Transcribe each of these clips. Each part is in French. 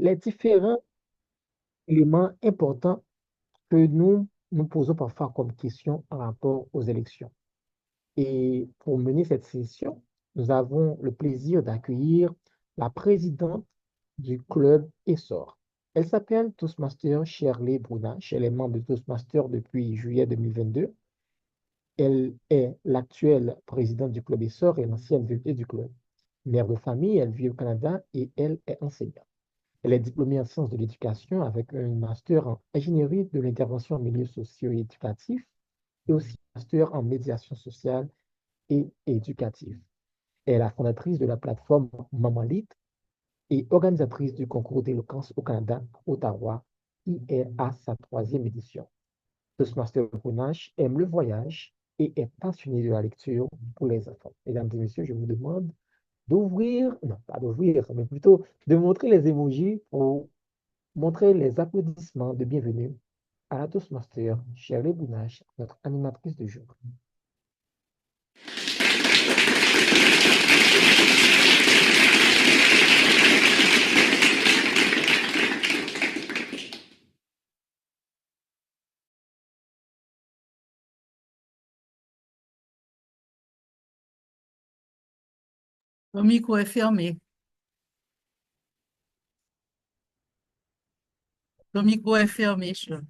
les différents éléments importants que nous nous posons parfois comme question en rapport aux élections. Et pour mener cette session, nous avons le plaisir d'accueillir la présidente du club Essor. Elle s'appelle Toastmaster Shirley Brunache. Elle est membre de Toastmaster depuis juillet 2022. Elle est l'actuelle présidente du club Essor et l'ancienne VP du club. Mère de famille, elle vit au Canada et elle est enseignante. Elle est diplômée en sciences de l'éducation avec un master en ingénierie de l'intervention en milieu socio-éducatif et aussi un master en médiation sociale et éducative. Elle est la fondatrice de la plateforme Mamalit et organisatrice du concours d'éloquence au Canada, Ottawa, qui est à sa troisième édition. Toastmaster Brunache aime le voyage et est passionné de la lecture pour les enfants. Mesdames et messieurs, je vous demande d'ouvrir, non pas d'ouvrir, mais plutôt de montrer les emojis pour montrer les applaudissements de bienvenue à la Toastmaster Shirley Brunache, notre animatrice de jour. Ton micro est fermé. Ton micro est fermé, Charles.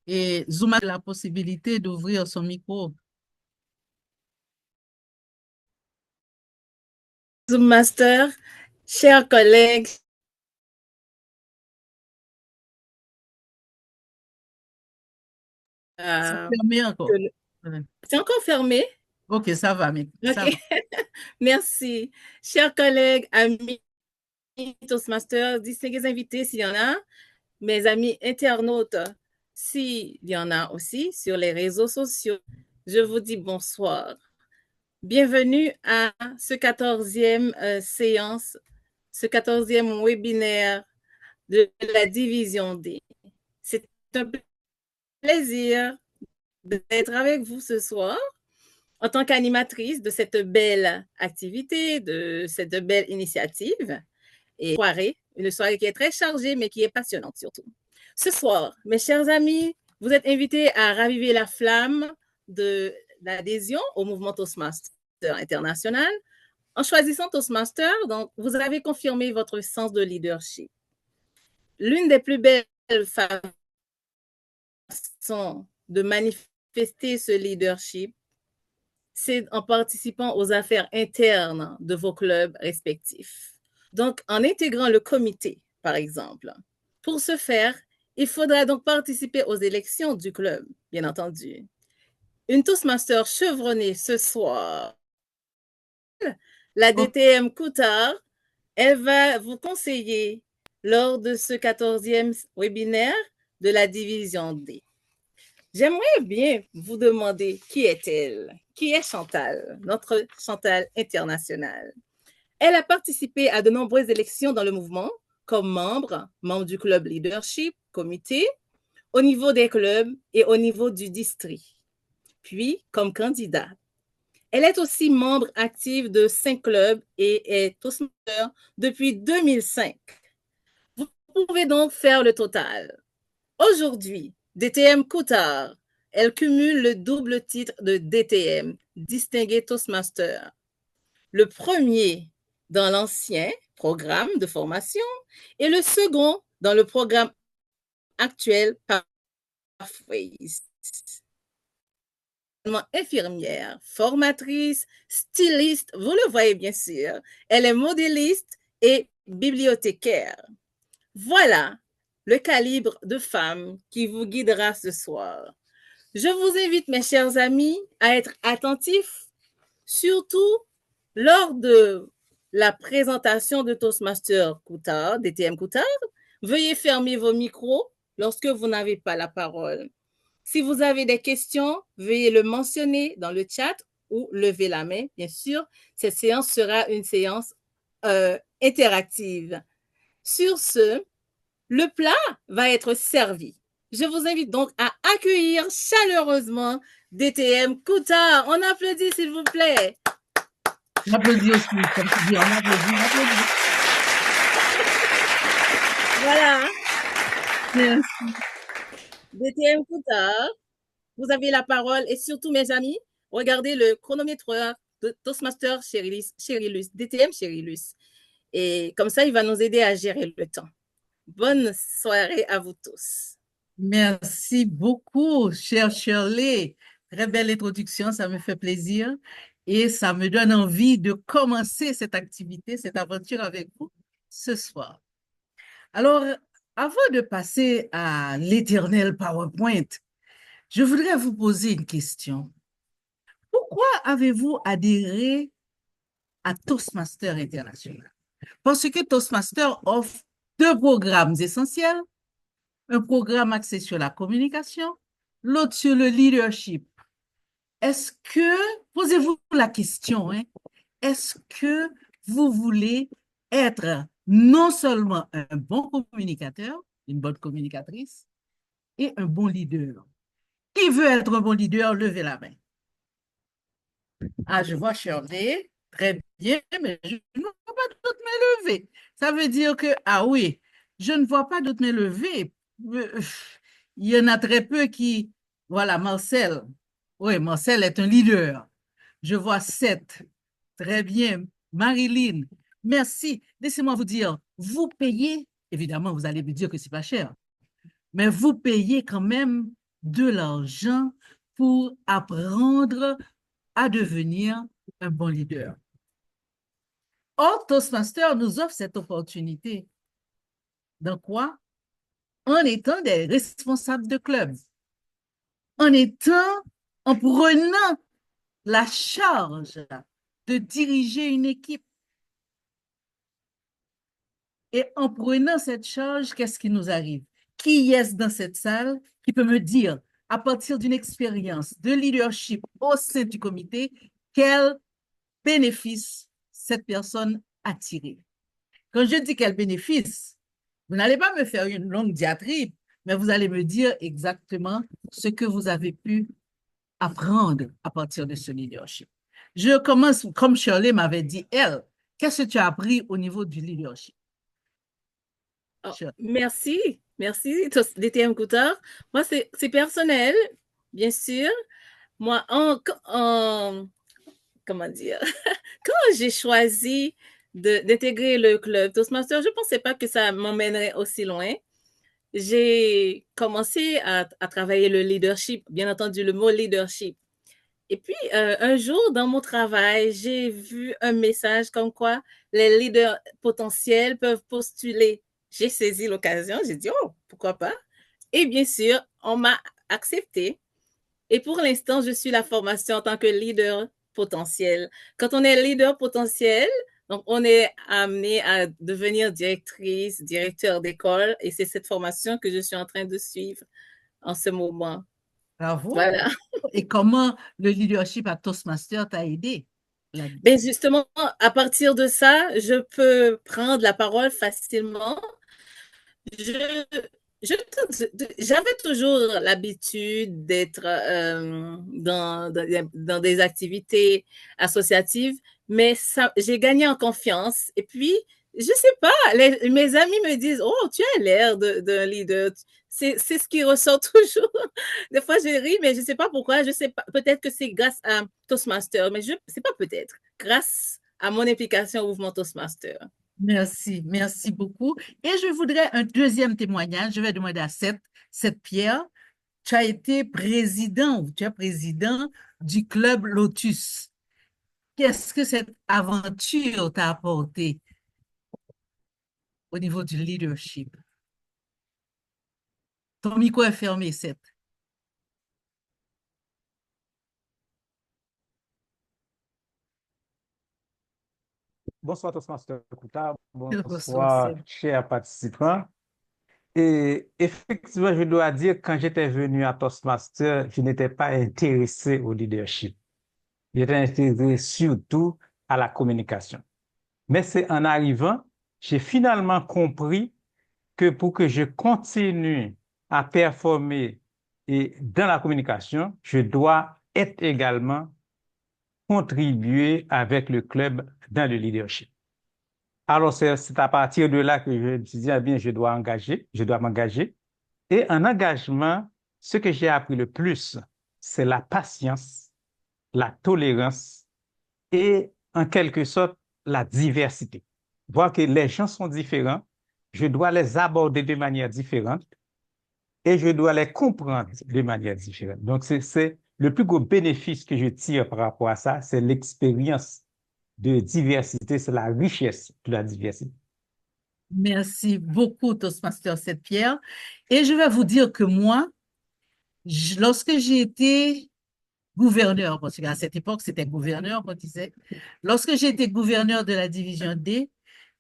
Et Zoom a la possibilité d'ouvrir son micro. Zoom Master, chers collègues, C'est fermé encore. c'est encore fermé? Ok, ça va, mais ça Ok, merci. Chers collègues, amis Toastmasters, distingués invités s'il y en a, mes amis internautes, s'il y en a aussi sur les réseaux sociaux, je vous dis bonsoir. Bienvenue à ce 14e séance, ce 14e webinaire de la division D. C'est un plaisir d'être avec vous ce soir en tant qu'animatrice de cette belle activité, de cette belle initiative et une soirée qui est très chargée mais qui est passionnante surtout. Ce soir, mes chers amis, vous êtes invités à raviver la flamme de l'adhésion au mouvement Toastmaster international. En choisissant Toastmaster, donc, vous avez confirmé votre sens de leadership. L'une des plus belles façons de manifester ce leadership, c'est en participant aux affaires internes de vos clubs respectifs. Donc, en intégrant le comité, par exemple. Pour ce faire, il faudra donc participer aux élections du club, bien entendu. Une Toastmaster chevronnée ce soir, la DTM Coutard, elle va vous conseiller lors de ce 14e webinaire de la division D. J'aimerais bien vous demander qui est-elle? Qui est Chantal, notre Chantal internationale? Elle a participé à de nombreuses élections dans le mouvement comme membre du club leadership, comité, au niveau des clubs et au niveau du district, puis comme candidate. Elle est aussi membre active de 5 clubs et est Toastmaster depuis 2005. Vous pouvez donc faire le total. Aujourd'hui, DTM Coutard, elle cumule le double titre de DTM, distingué Toastmaster. Le premier dans l'ancien programme de formation et le second dans le programme actuel Pathways. Infirmière, formatrice, styliste, vous le voyez bien sûr. Elle est modéliste et bibliothécaire. Voilà le calibre de femme qui vous guidera ce soir. Je vous invite, mes chers amis, à être attentifs, surtout lors de la présentation de Toastmaster Coutard, DTM Coutard. Veuillez fermer vos micros lorsque vous n'avez pas la parole. Si vous avez des questions, veuillez le mentionner dans le chat ou lever la main. Bien sûr, cette séance sera une séance interactive. Sur ce, le plat va être servi. Je vous invite donc à accueillir chaleureusement DTM Coutard. On applaudit, s'il vous plaît. On applaudit aussi, comme tu dis, on applaudit. Voilà, Merci. DTM Coutard, vous avez la parole et surtout, mes amis, regardez le chronométreur de Toastmaster Cherilus, DTM Cherilus. Et comme ça, il va nous aider à gérer le temps. Bonne soirée à vous tous. Merci beaucoup, cher Shirley. Très belle introduction, ça me fait plaisir et ça me donne envie de commencer cette activité, cette aventure avec vous ce soir. Alors, avant de passer à l'éternel PowerPoint, je voudrais vous poser une question. Pourquoi avez-vous adhéré à Toastmaster International? Parce que Toastmaster offre deux programmes essentiels, un programme axé sur la communication, l'autre sur le leadership. Est-ce que, posez-vous la question, hein, est-ce que vous voulez être non seulement un bon communicateur, une bonne communicatrice, et un bon leader? Qui veut être un bon leader? Levez la main. Ah, je vois Shirley. Très bien, mais je ne vois pas d'autres mains levées. Ça veut dire que, ah oui, je ne vois pas d'autres mains levées. Euh, Il y en a très peu qui. Voilà, Marcel. Oui, Marcel est un leader. Je vois sept. Très bien. Marilyn, merci. Laissez-moi vous dire, vous payez, évidemment, vous allez me dire que c'est pas cher, mais vous payez quand même de l'argent pour apprendre à devenir un bon leader. Or, Toastmaster nous offre cette opportunité. Dans quoi? En étant des responsables de club, en prenant la charge de diriger une équipe. Et en prenant cette charge, qu'est-ce qui nous arrive? Qui est-ce dans cette salle qui peut me dire, à partir d'une expérience de leadership au sein du comité, quel bénéfice cette personne a tiré? Quand je dis quel bénéfice, vous n'allez pas me faire une longue diatribe, mais vous allez me dire exactement ce que vous avez pu apprendre à partir de ce leadership. Je commence, comme Shirley m'avait dit, elle, qu'est-ce que tu as appris au niveau du leadership? Oh, merci, DTM Coutard. Moi, c'est personnel, bien sûr. Moi, comment dire, quand j'ai choisi d'intégrer le club Toastmaster, je ne pensais pas que ça m'emmènerait aussi loin. J'ai commencé à travailler le leadership, bien entendu le mot leadership. Et puis, un jour, dans mon travail, j'ai vu un message comme quoi les leaders potentiels peuvent postuler. J'ai saisi l'occasion, j'ai dit, oh, pourquoi pas? Et bien sûr, on m'a accepté. Et pour l'instant, je suis la formation en tant que leader potentiel. Quand on est leader potentiel, donc on est amené à devenir directrice, directeur d'école, et c'est cette formation que je suis en train de suivre en ce moment. Bravo. Voilà. Et comment le leadership à Toastmaster t'a aidé? Ben justement, à partir de ça, je peux prendre la parole facilement. J'avais toujours l'habitude d'être dans des activités associatives, mais j'ai gagné en confiance. Et puis, je sais pas, mes amis me disent, oh, tu as l'air d'un leader. C'est ce qui ressort toujours. Des fois, je ris, mais je sais pas pourquoi. Je sais pas, peut-être que c'est grâce à Toastmaster, mais je sais pas peut-être, grâce à mon implication au mouvement Toastmaster. Merci, merci beaucoup. Et je voudrais un deuxième témoignage. Je vais demander à Seth Pierre. Tu as été président, tu es président du club Lotus. Qu'est-ce que cette aventure t'a apporté au niveau du leadership? Ton micro est fermé, Seth. Bonsoir, Toastmaster Coutard. Bonsoir, Bonsoir, chers participants. Et effectivement, je dois dire, quand j'étais venu à Toastmaster, je n'étais pas intéressé au leadership. J'étais intéressé surtout à la communication. Mais c'est en arrivant, j'ai finalement compris que pour que je continue à performer et dans la communication, je dois être également contribuer avec le club dans le leadership. Alors, c'est à partir de là que je me suis dit, eh bien, je dois m'engager. Et en engagement, ce que j'ai appris le plus, c'est la patience, la tolérance et en quelque sorte la diversité. Voir que les gens sont différents, je dois les aborder de manière différente et je dois les comprendre de manière différente. Donc, c'est le plus gros bénéfice que je tire par rapport à ça, c'est l'expérience de diversité, c'est la richesse de la diversité. Merci beaucoup, Toastmaster Sept-Pierre. Et je vais vous dire que moi, lorsque j'ai été gouverneur, parce qu'à cette époque, c'était gouverneur, on disait, lorsque j'ai été gouverneur de la division D,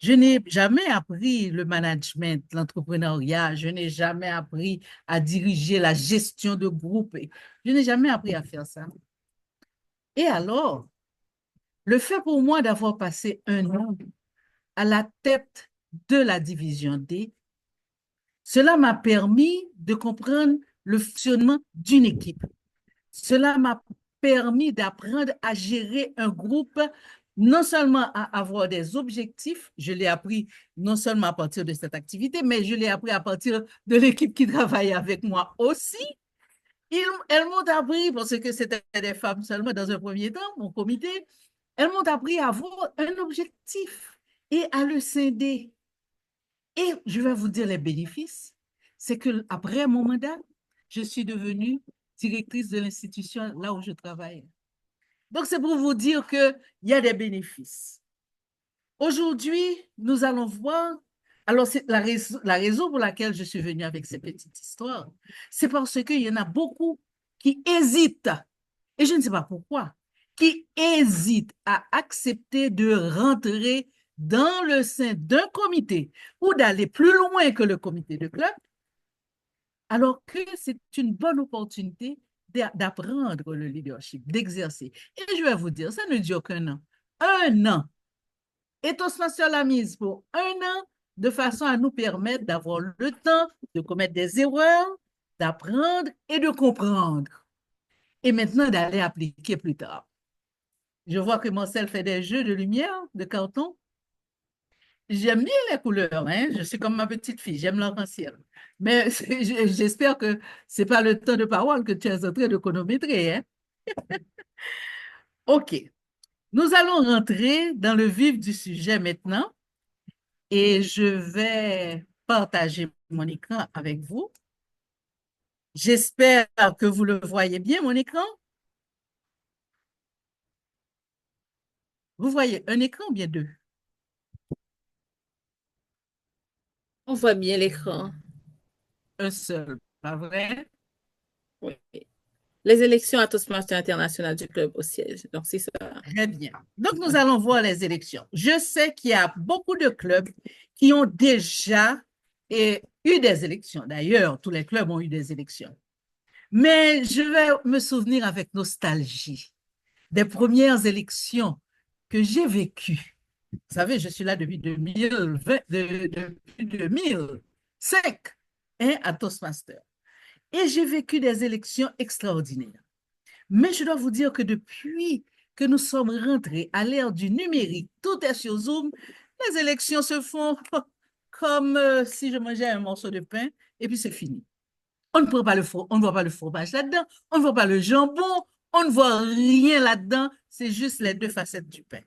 je n'ai jamais appris le management, l'entrepreneuriat, je n'ai jamais appris à diriger la gestion de groupe, je n'ai jamais appris à faire ça. Et alors, le fait pour moi d'avoir passé un an à la tête de la division D, cela m'a permis de comprendre le fonctionnement d'une équipe. Cela m'a permis d'apprendre à gérer un groupe, non seulement à avoir des objectifs, je l'ai appris non seulement à partir de cette activité, mais je l'ai appris à partir de l'équipe qui travaille avec moi aussi. Elles m'ont appris, parce que c'était des femmes seulement dans un premier temps, mon comité, elles m'ont appris à avoir un objectif et à le scinder. Et je vais vous dire les bénéfices. C'est qu'après mon mandat, je suis devenue directrice de l'institution là où je travaille. Donc, c'est pour vous dire qu'il y a des bénéfices. Aujourd'hui, nous allons voir. Alors, c'est la raison pour laquelle je suis venue avec ces petites histoires, c'est parce qu'il y en a beaucoup qui hésitent, et je ne sais pas pourquoi, qui hésitent à accepter de rentrer dans le sein d'un comité ou d'aller plus loin que le comité de club, alors que c'est une bonne opportunité d'apprendre le leadership, d'exercer. Et je vais vous dire, ça ne dure qu'un an. Un an. Et Toastmaster l'a mise pour un an, de façon à nous permettre d'avoir le temps de commettre des erreurs, d'apprendre et de comprendre. Et maintenant, d'aller appliquer plus tard. Je vois que Marcel fait des jeux de lumière, de carton. J'aime bien les couleurs, hein? Je suis comme ma petite fille, j'aime l'arc-en-ciel. Mais j'espère que ce n'est pas le temps de parole que tu es en train de chronométrer, hein? OK. Nous allons rentrer dans le vif du sujet maintenant et je vais partager mon écran avec vous. J'espère que vous le voyez bien, mon écran. Vous voyez un écran ou bien deux? On voit bien l'écran. Un seul, pas vrai? Oui. Les élections à Toastmaster international du club au siège. Donc, c'est ça. Très bien. Donc, nous allons voir les élections. Je sais qu'il y a beaucoup de clubs qui ont déjà eu des élections. D'ailleurs, tous les clubs ont eu des élections. Mais je vais me souvenir avec nostalgie des premières élections que j'ai vécues. Vous savez, je suis là depuis 2005 hein, à Toastmaster. Et j'ai vécu des élections extraordinaires. Mais je dois vous dire que depuis que nous sommes rentrés à l'ère du numérique, tout est sur Zoom, les élections se font comme si je mangeais un morceau de pain et puis c'est fini. On ne voit pas le fromage là-dedans, on ne voit pas le jambon, on ne voit rien là-dedans, c'est juste les deux facettes du pain.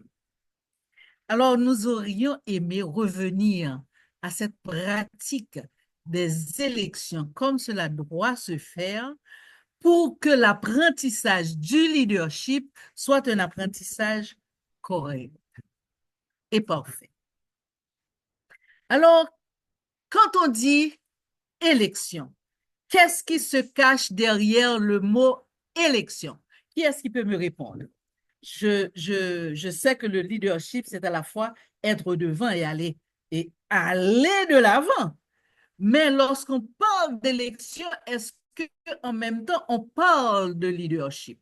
Alors, nous aurions aimé revenir à cette pratique des élections comme cela doit se faire pour que l'apprentissage du leadership soit un apprentissage correct et parfait. Alors, quand on dit élection, qu'est-ce qui se cache derrière le mot élection? Qui est-ce qui peut me répondre? Je sais que le leadership, c'est à la fois être devant et aller de l'avant. Mais lorsqu'on parle d'élection, est-ce qu'en même temps, on parle de leadership?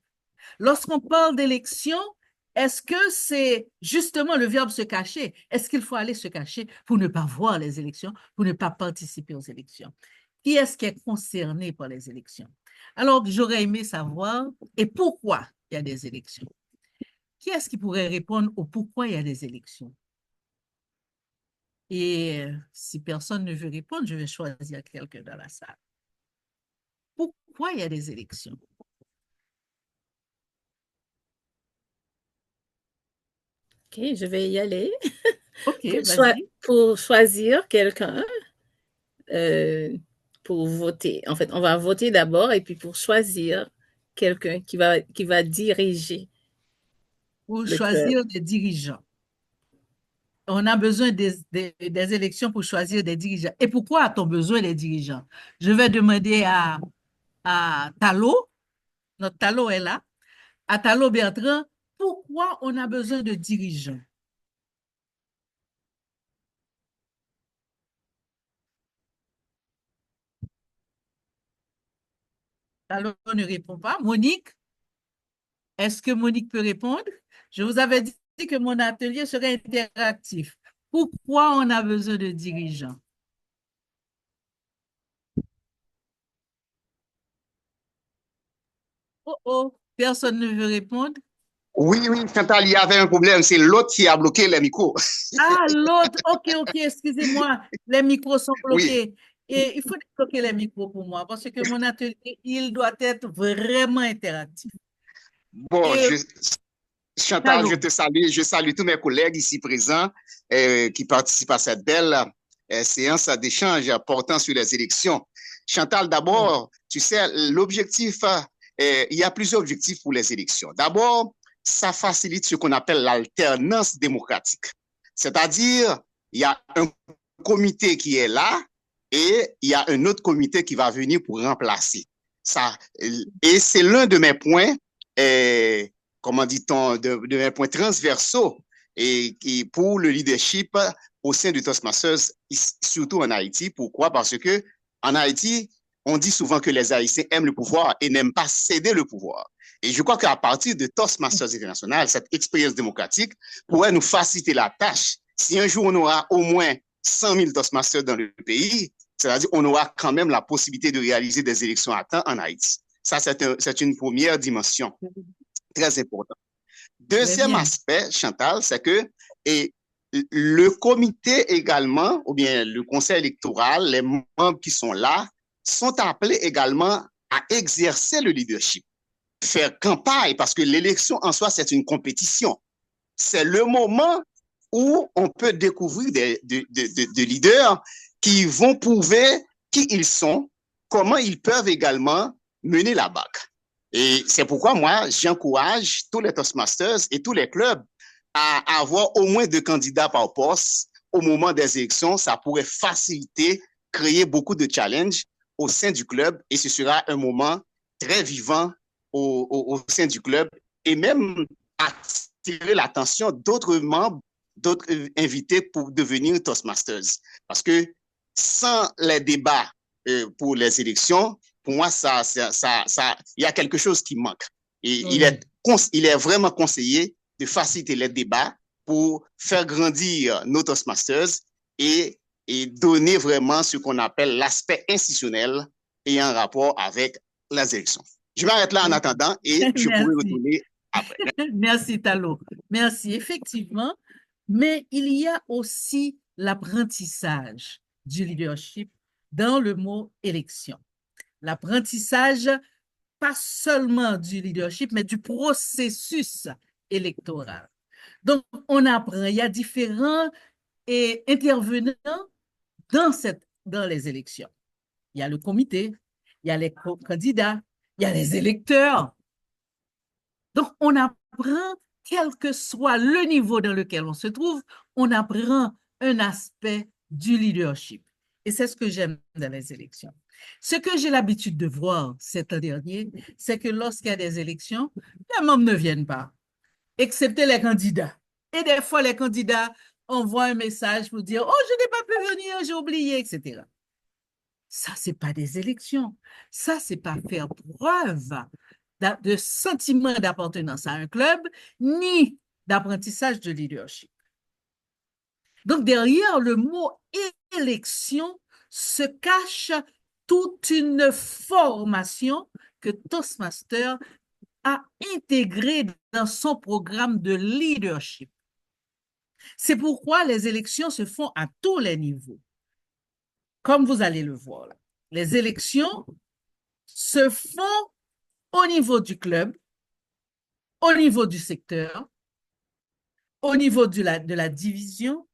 Lorsqu'on parle d'élection, est-ce que c'est justement le verbe se cacher? Est-ce qu'il faut aller se cacher pour ne pas voir les élections, pour ne pas participer aux élections? Qui est-ce qui est concerné par les élections? Alors, j'aurais aimé savoir et pourquoi il y a des élections. Qui est-ce qui pourrait répondre au pourquoi il y a des élections? Et si personne ne veut répondre, je vais choisir quelqu'un dans la salle. Pourquoi il y a des élections? OK, je vais y aller. OK, vas-y. Pour choisir quelqu'un, pour voter. En fait, on va voter d'abord et puis pour choisir quelqu'un qui va diriger Pour le club. choisir des dirigeants. On a besoin des élections pour choisir des dirigeants. Et pourquoi a-t-on besoin des dirigeants? Je vais demander à Talo, notre Talo est là, à Talo Bertrand, pourquoi on a besoin de dirigeants? Talo ne répond pas. Monique, est-ce que Monique peut répondre? Je vous avais dit que mon atelier serait interactif. Pourquoi on a besoin de dirigeants? Oh oh, personne ne veut répondre. Oui, oui, Chantal, il y avait un problème. C'est l'autre qui a bloqué les micros. Ah, l'autre, ok, excusez-moi, les micros sont Oui. bloqués. Et il faut débloquer les micros pour moi parce que mon atelier, il doit être vraiment interactif. Bon, Et Chantal, Talo, je salue tous mes collègues ici présents qui participent à cette belle séance d'échange portant sur les élections. Chantal, d'abord, tu sais, l'objectif, il y a plusieurs objectifs pour les élections. D'abord, ça facilite ce qu'on appelle l'alternance démocratique. C'est-à-dire, il y a un comité qui est là et il y a un autre comité qui va venir pour remplacer. Ça, et c'est l'un de mes points comment dit-on, de mes points transversaux et pour le leadership au sein du Toastmasters, surtout en Haïti. Pourquoi? Parce que en Haïti, on dit souvent que les Haïtiens aiment le pouvoir et n'aiment pas céder le pouvoir. Et je crois qu'à partir de Toastmasters International, cette expérience démocratique pourrait nous faciliter la tâche. Si un jour on aura au moins 100 000 Toastmasters dans le pays, c'est-à-dire on aura quand même la possibilité de réaliser des élections à temps en Haïti. Ça, c'est une première dimension très important. Deuxième aspect, Chantal, c'est que et le comité également, ou bien le conseil électoral, les membres qui sont là, sont appelés également à exercer le leadership, faire campagne, parce que l'élection en soi, c'est une compétition. C'est le moment où on peut découvrir des leaders qui vont prouver qui ils sont, comment ils peuvent également mener la barque. Et c'est pourquoi moi, j'encourage tous les Toastmasters et tous les clubs à avoir au moins 2 candidats par poste au moment des élections. Ça pourrait faciliter, créer beaucoup de challenges au sein du club et ce sera un moment très vivant au sein du club et même attirer l'attention d'autres membres, d'autres invités pour devenir Toastmasters. Parce que sans les débats pour les élections, pour moi, il y a quelque chose qui manque. Et il est vraiment conseillé de faciliter les débats pour faire grandir nos Toastmasters et donner vraiment ce qu'on appelle l'aspect institutionnel et en rapport avec les élections. Je m'arrête là en attendant et je pourrai retourner après. Merci, Talo. Merci, effectivement. Mais il y a aussi l'apprentissage du leadership dans le mot élection. L'apprentissage, pas seulement du leadership, mais du processus électoral. Donc, on apprend, il y a différents intervenants dans les élections. Il y a le comité, il y a les candidats, il y a les électeurs. Donc, on apprend, quel que soit le niveau dans lequel on se trouve, on apprend un aspect du leadership. Et c'est ce que j'aime dans les élections. Ce que j'ai l'habitude de voir ces temps derniers, c'est que lorsqu'il y a des élections, les membres ne viennent pas, excepté les candidats. Et des fois, les candidats envoient un message pour dire « Oh, je n'ai pas pu venir, j'ai oublié, etc. » Ça, ce n'est pas des élections. Ça, ce n'est pas faire preuve de sentiment d'appartenance à un club, ni d'apprentissage de leadership. Donc, derrière le mot élection se cache toute une formation que Toastmaster a intégrée dans son programme de leadership. C'est pourquoi les élections se font à tous les niveaux. Comme vous allez le voir là. Les élections se font au niveau du club, au niveau du secteur, au niveau de la division,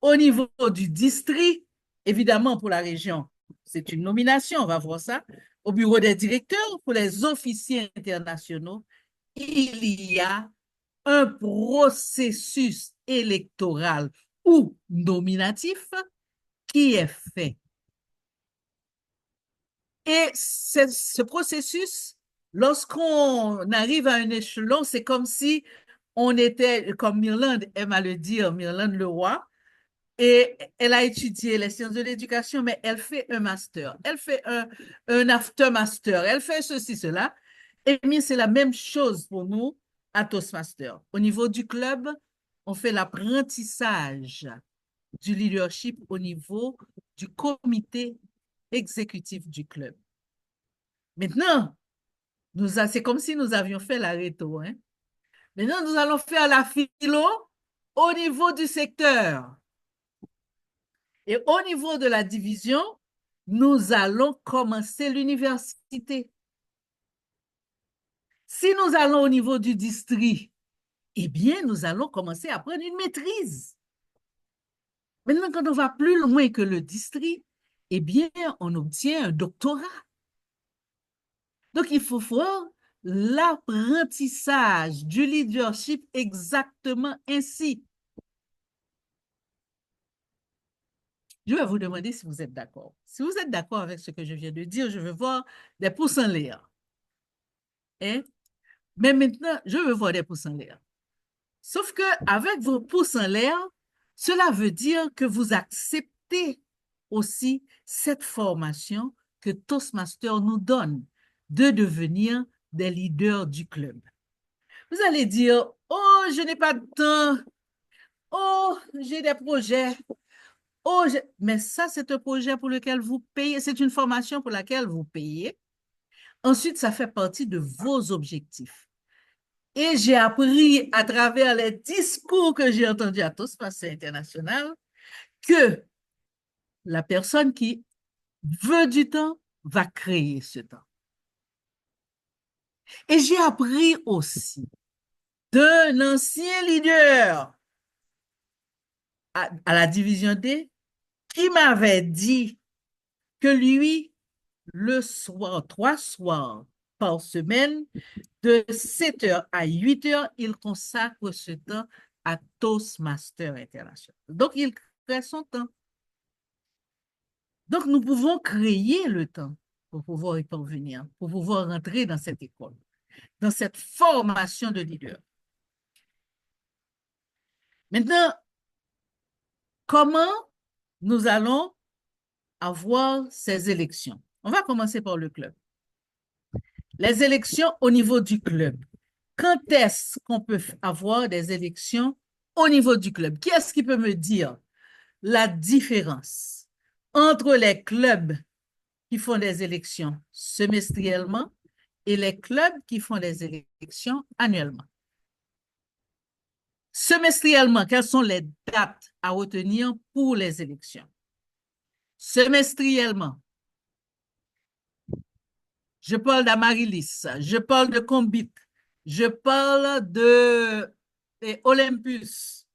au niveau du district, évidemment pour la région, c'est une nomination, on va voir ça. Au bureau des directeurs, pour les officiers internationaux, il y a un processus électoral ou nominatif qui est fait. Et ce processus, lorsqu'on arrive à un échelon, c'est comme si on était, comme Myrland aime à le dire, Myrland Leroy, et elle a étudié les sciences de l'éducation, mais elle fait un master, elle fait un after master, elle fait ceci, cela. Et bien, c'est la même chose pour nous à Toastmaster. Au niveau du club, on fait l'apprentissage du leadership au niveau du comité exécutif du club. Maintenant, c'est comme si nous avions fait la réto. Hein? Maintenant, nous allons faire la philo au niveau du secteur. Et au niveau de la division, nous allons commencer l'université. Si nous allons au niveau du district, eh bien, nous allons commencer à prendre une maîtrise. Maintenant, quand on va plus loin que le district, eh bien, on obtient un doctorat. Donc, il faut voir l'apprentissage du leadership exactement ainsi. Je vais vous demander si vous êtes d'accord. Si vous êtes d'accord avec ce que je viens de dire, je veux voir des pouces en l'air. Hein? Mais maintenant, je veux voir des pouces en l'air. Sauf qu'avec vos pouces en l'air, cela veut dire que vous acceptez aussi cette formation que Toastmaster nous donne de devenir des leaders du club. Vous allez dire, oh, je n'ai pas de temps. Oh, j'ai des projets. Oh, mais ça, c'est un projet pour lequel vous payez. C'est une formation pour laquelle vous payez. Ensuite, ça fait partie de vos objectifs. Et j'ai appris à travers les discours que j'ai entendus à Toastmasters International que la personne qui veut du temps va créer ce temps. Et j'ai appris aussi d'un ancien leader à la division D qui m'avait dit que lui, le soir, 3 soirs par semaine, de 7 heures à 8 heures, il consacre ce temps à Toastmasters International. Donc, il crée son temps. Donc, nous pouvons créer le temps pour pouvoir y parvenir, pour pouvoir rentrer dans cette école, dans cette formation de leader. Maintenant, comment nous allons avoir ces élections? On va commencer par le club. Les élections au niveau du club. Quand est-ce qu'on peut avoir des élections au niveau du club? Qui est-ce qui peut me dire la différence entre les clubs qui font des élections semestriellement et les clubs qui font des élections annuellement? Semestriellement, quelles sont les dates à retenir pour les élections? Semestriellement, je parle d'Amaryllis, je parle de Combit, je parle de Olympus,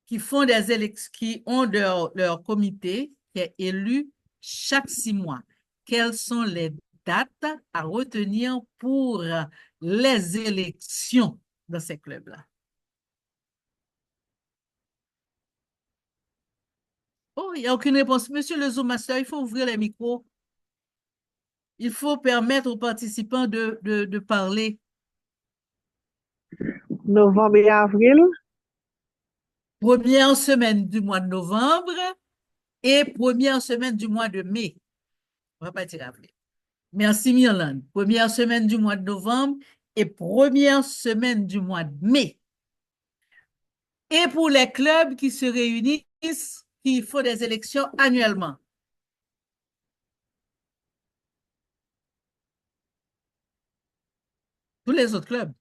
qui font des élections, qui ont leur comité qui est élu chaque 6 mois. Quelles sont les dates à retenir pour les élections dans ces clubs-là? Oh, il n'y a aucune réponse. Monsieur le Zoom Master, il faut ouvrir les micros. Il faut permettre aux participants de parler. Novembre et avril. Première semaine du mois de novembre et première semaine du mois de mai. On va pas dire avril. Merci Myrland. Première semaine du mois de novembre et première semaine du mois de mai. Et pour les clubs qui se réunissent, qui font des élections annuellement. Tous les autres clubs,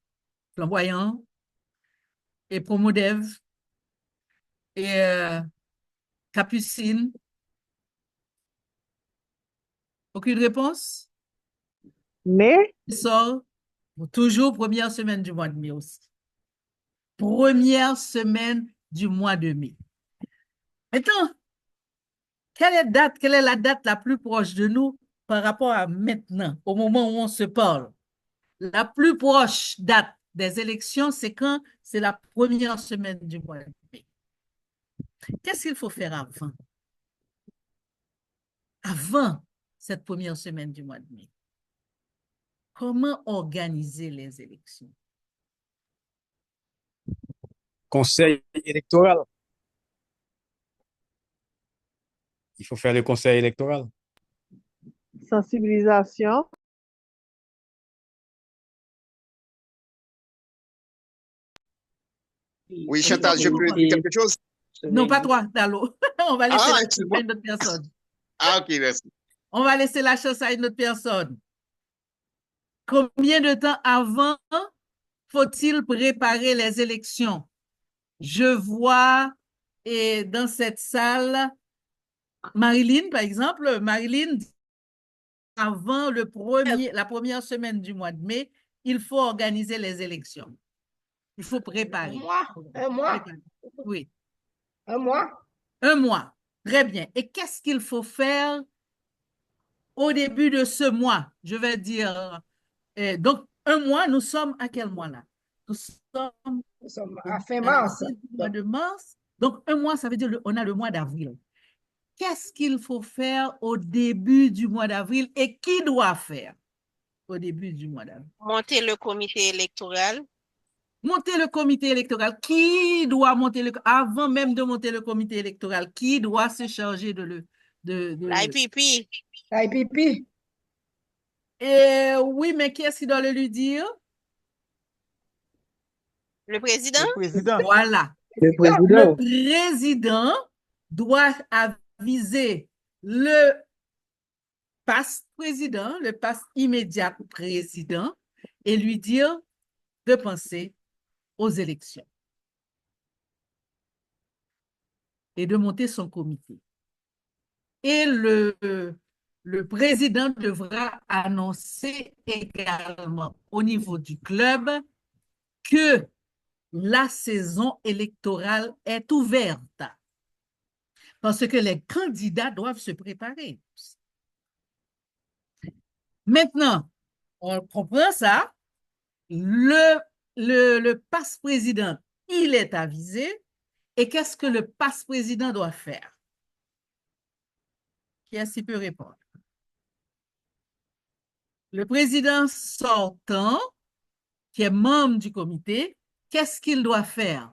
Flamboyant, et Promodev et Capucine. Aucune réponse? Mais, Sort toujours première semaine du mois de mai aussi. Première semaine du mois de mai. Maintenant, quelle est la date la plus proche de nous par rapport à maintenant, au moment où on se parle? La plus proche date des élections, c'est quand? C'est la première semaine du mois de mai. Qu'est-ce qu'il faut faire avant? Avant cette première semaine du mois de mai. Comment organiser les élections? Conseil électoral. Il faut faire le conseil électoral. sensibilisation, Oui, Chantal, je peux dire quelque chose? Non, pas toi, Dalo. On va laisser Ah, la chance excuse-moi. à une autre personne. Ah, ok, merci. On va laisser la chance à une autre personne. Combien de temps avant faut-il préparer les élections? Je vois et dans cette salle, Marilyn, par exemple, Marilyn, avant la première semaine du mois de mai, il faut organiser les élections. Il faut préparer. Un mois, Oui, un mois. un mois. Très bien. Et qu'est-ce qu'il faut faire au début de ce mois? Je vais dire, donc, un mois, nous sommes à quel mois là? Nous sommes Nous sommes à fin mars. au mois de mars. Donc, un mois, ça veut dire on a le mois d'avril. Qu'est-ce qu'il faut faire au début du mois d'avril et qui doit faire au début du mois d'avril? Monter le comité électoral. Monter le comité électoral. Qui doit monter avant même de monter le comité électoral, qui doit se charger de L'IPP. L'IPP. Oui, mais qui est-ce qui doit le lui dire? Le président. Le président. Voilà. le Le président. président doit aviser le passe président, le passe immédiat président, et lui dire de penser aux élections et de monter son comité. Et le président devra annoncer également au niveau du club que la saison électorale est ouverte parce que les candidats doivent se préparer. Maintenant, on comprend ça, le passe-président, il est avisé, et qu'est-ce que le passe-président doit faire? Qui est-ce qui peut répondre? Le président sortant, qui est membre du comité, qu'est-ce qu'il doit faire?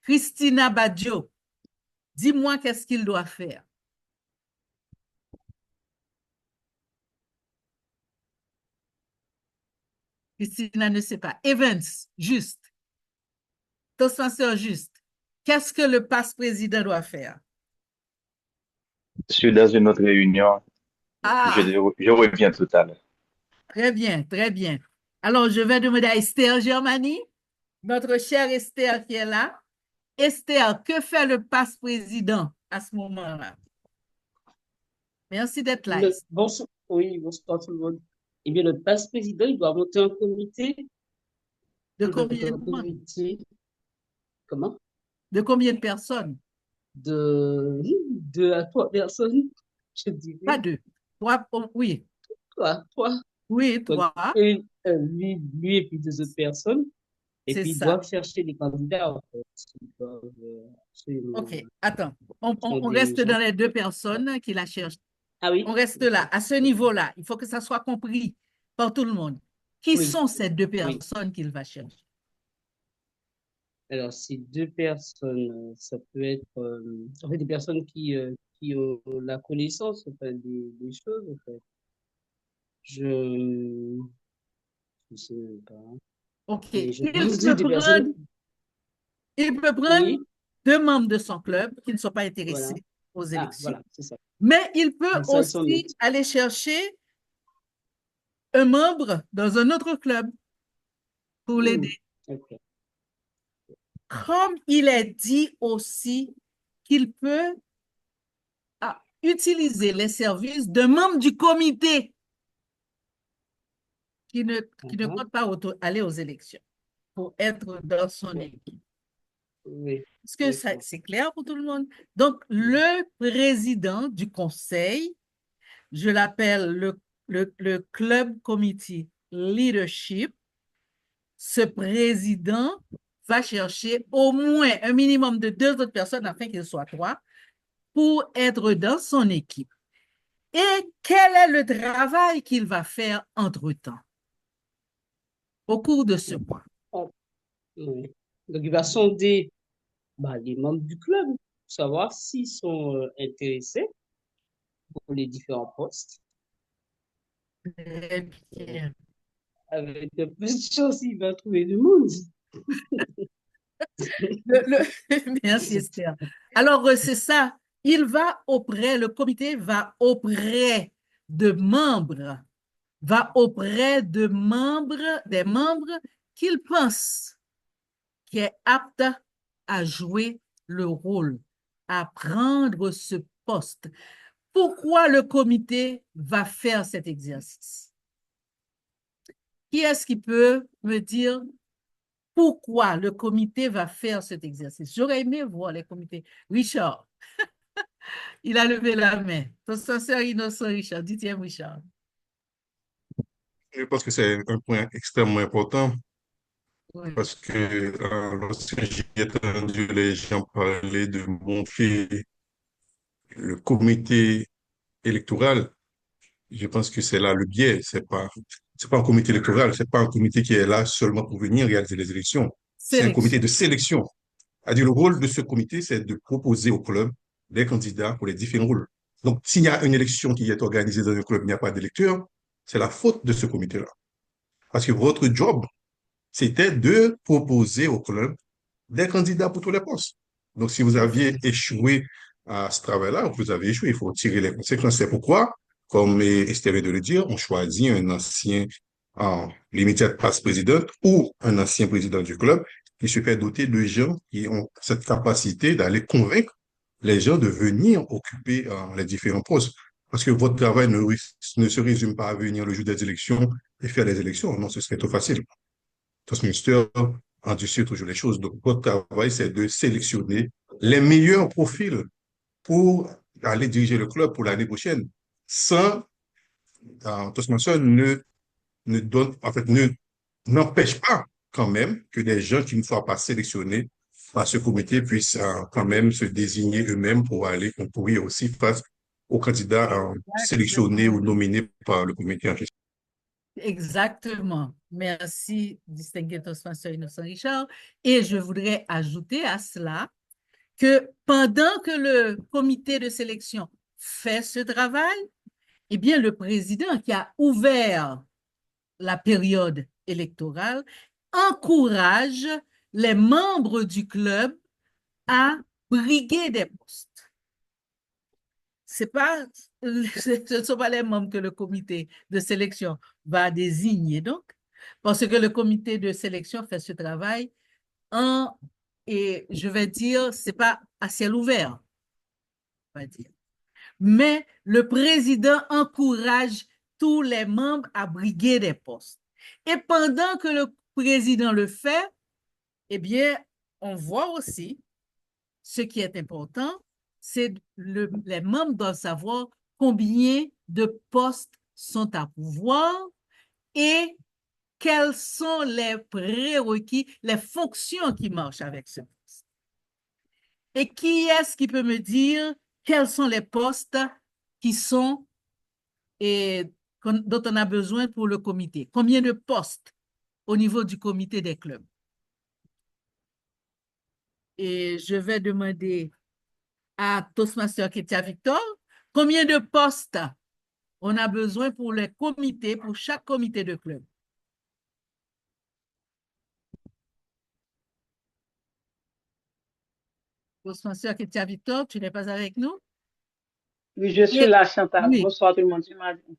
Christina Baggio, dis-moi qu'est-ce qu'il doit faire? Christina ne sait pas. Evans, juste. Toastmaster, juste. Qu'est-ce que le passe-président doit faire? Je suis dans une autre réunion. Ah, Je reviens tout à l'heure. très bien, très bien. Alors, je vais demander à Esther Germani, notre chère Esther qui est là. Esther, que fait le passe-président à ce moment-là? Merci d'être là. Bonsoir, oui, bonsoir tout le monde. Eh bien, le passe-président, il doit monter un comité. De Il doit combien monter un comité. Comment? De combien de personnes? De 2 à 3 personnes, je dirais. Pas deux. Trois, oui. Trois. Oui, Donc, trois. lui et puis 2 autres personnes. Et C'est puis, ils ça. doivent chercher des candidats, en fait. Ils doivent, absolument OK, attends. faire On des reste dans gens. les 2 personnes qui la cherchent. Ah oui? On reste là, à ce niveau-là. Il faut que ça soit compris par tout le monde. Qui Oui. sont ces 2 Oui. personnes qu'il va chercher? Alors, ces 2 personnes, ça peut être en fait, des personnes qui ont la connaissance, enfin, des choses, en fait. Je sais même pas. OK. Et je Il pense que peut des personnes. prendre Oui, 2 membres de son club qui ne sont pas voilà. intéressés aux Ah, élections. voilà, c'est ça. Mais il peut Donc, ça, ils sont aussi neutres. aller chercher un membre dans un autre club pour l'aider. Ok. comme il est dit aussi qu'il peut utiliser les services d'un membre du comité qui ne compte pas aller aux élections pour être dans son équipe. Oui. Est-ce que c'est clair pour tout le monde? Donc, le président du conseil, je l'appelle le Club Committee Leadership. Ce président va chercher au moins un minimum de 2 autres personnes afin qu'il soit 3 pour être dans son équipe. Et quel est le travail qu'il va faire entre-temps au cours de ce mois? Oui. Donc, il va sonder les membres du club pour savoir s'ils sont intéressés pour les différents postes. Très bien. Avec un peu de chance, il va trouver du monde. Merci, Esther. Alors, c'est ça. Le comité va auprès de membres, des membres qu'il pense qui est apte à jouer le rôle, à prendre ce poste. Pourquoi le comité va faire cet exercice? Qui est-ce qui peut me dire pourquoi le comité va faire cet exercice? J'aurais aimé voir les comités. Richard, il a levé la main. Ton sincère innocent, Richard. Dites-moi, Richard. Je pense que c'est un point extrêmement important Oui. parce que lorsque j'ai entendu les gens parler de monter le comité électoral, je pense que c'est là le biais. C'est pas un comité électoral, c'est pas un comité qui est là seulement pour venir réaliser les élections. C'est un comité de sélection. C'est-à-dire, le rôle de ce comité, c'est de proposer au club des candidats pour les différents rôles. Donc, s'il y a une élection qui est organisée dans un club, il n'y a pas d'électeurs, c'est la faute de ce comité-là. Parce que votre job, c'était de proposer au club des candidats pour tous les postes. Donc, si vous aviez échoué à ce travail-là, vous avez échoué. Il faut tirer les conséquences. C'est pourquoi, comme Esther vient de le dire, on choisit un ancien, l'immédiate passe-président ou un ancien président du club qui se fait doter de gens qui ont cette capacité d'aller convaincre les gens de venir occuper les différents postes. Parce que votre travail ne se résume pas à venir le jour des élections et faire les élections. Non, ce serait trop facile. Toastmaster endurcit toujours les choses. Donc, votre travail, c'est de sélectionner les meilleurs profils pour aller diriger le club pour l'année prochaine. Sans, Toastmaster n'empêche pas quand même que des gens qui ne soient pas sélectionnés par ce comité puissent quand même se désigner eux-mêmes pour aller concourir aussi face aux candidats sélectionnés ou nominés par le comité en question. Exactement. Merci, distingué Toastmaster Innocent Richard. Et je voudrais ajouter à cela que pendant que le comité de sélection fait ce travail, eh bien, le président qui a ouvert la période électorale encourage les membres du club à briguer des postes. Ce ne sont pas les membres que le comité de sélection va désigner, donc, parce que le comité de sélection fait ce travail et je vais dire, ce n'est pas à ciel ouvert, on va dire. Mais le président encourage tous les membres à briguer des postes. Et pendant que le président le fait, eh bien, on voit aussi ce qui est important, c'est les membres doivent savoir combien de postes sont à pourvoir et quels sont les prérequis, les fonctions qui marchent avec ce poste. Et qui est-ce qui peut me dire quels sont les postes qui sont dont on a besoin pour le comité? Combien de postes au niveau du comité des clubs? Et je vais demander à Toastmaster Ketia Victor, combien de postes on a besoin pour les comités, pour chaque comité de club? Toastmaster Ketia Victor, tu n'es pas avec nous? Oui, je suis là, Chantal. Oui. Bonsoir tout le monde.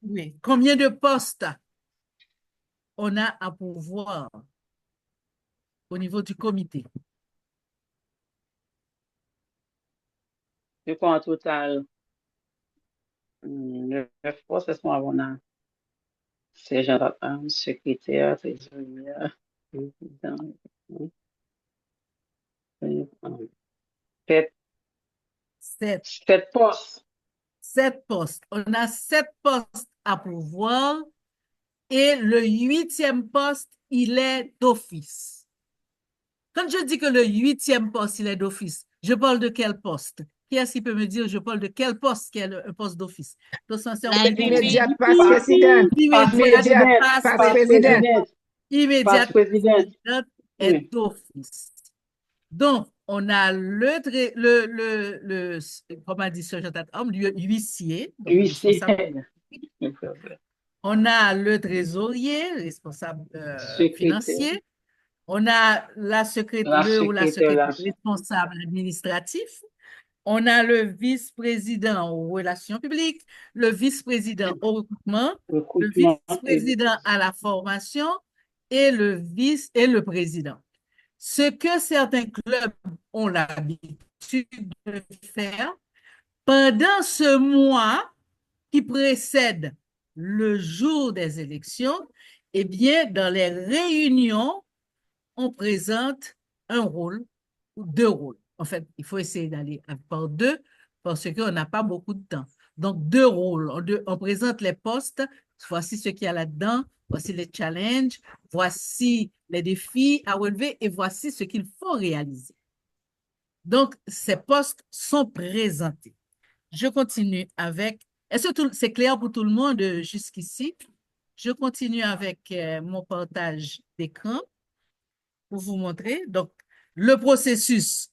Oui. Combien de postes on a à pourvoir au niveau du comité? Je crois en total, 9 postes, est-ce qu'on a sergent d'armes, secrétaire, trésorier, président, sept, Sept. 7 postes. 7 postes. On a 7 postes à pourvoir et le 8e poste, il est d'office. Quand je dis que le 8e poste, il est d'office, je parle de quel poste? Qui est-ce qui peut me dire, je parle de quel poste qui est un poste d'office? Immédiate passe président. Immédiate Passe président. Immédiate président est d'office. Donc, on a comment dit sergent d'armes, l'huissier. On a le trésorier, responsable financier. On a la secrétaire ou la secrétaire responsable administratif. On a le vice-président aux relations publiques, le vice-président au recrutement, le vice-président à la formation et le président. Ce que certains clubs ont l'habitude de faire pendant ce mois qui précède le jour des élections, eh bien, dans les réunions, on présente un rôle ou 2 rôles. En fait, il faut essayer d'aller par 2 parce qu'on n'a pas beaucoup de temps. Donc, 2 rôles. On présente les postes. Voici ce qu'il y a là-dedans. Voici les challenges. Voici les défis à relever et voici ce qu'il faut réaliser. Donc, ces postes sont présentés. Je continue avec... Est-ce que c'est clair pour tout le monde jusqu'ici? Je continue avec mon partage d'écran pour vous montrer. Donc, le processus,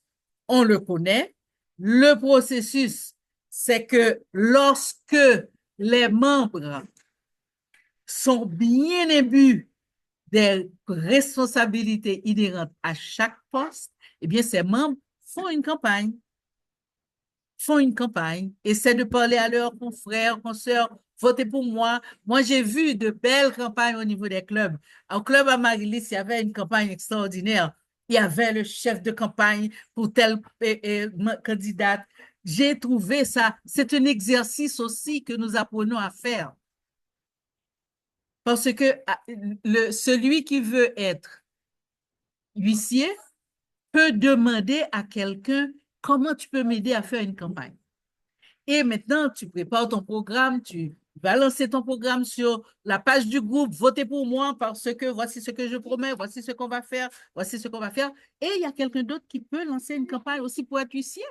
on le connaît. Le processus, c'est que lorsque les membres sont bien imbus des responsabilités inhérentes à chaque poste, eh bien, ces membres font une campagne. Essaient de parler à leurs confrères, consoeurs, votez pour moi. Moi, j'ai vu de belles campagnes au niveau des clubs. Au club à Marilis, il y avait une campagne extraordinaire. Il y avait le chef de campagne pour telle candidate. J'ai trouvé ça, c'est un exercice aussi que nous apprenons à faire. Parce que celui qui veut être huissier peut demander à quelqu'un comment tu peux m'aider à faire une campagne. Et maintenant, tu prépares ton programme, tu vas lancer ton programme sur la page du groupe, votez pour moi parce que voici ce que je promets, voici ce qu'on va faire, voici ce qu'on va faire. Et il y a quelqu'un d'autre qui peut lancer une campagne aussi pour être huissier.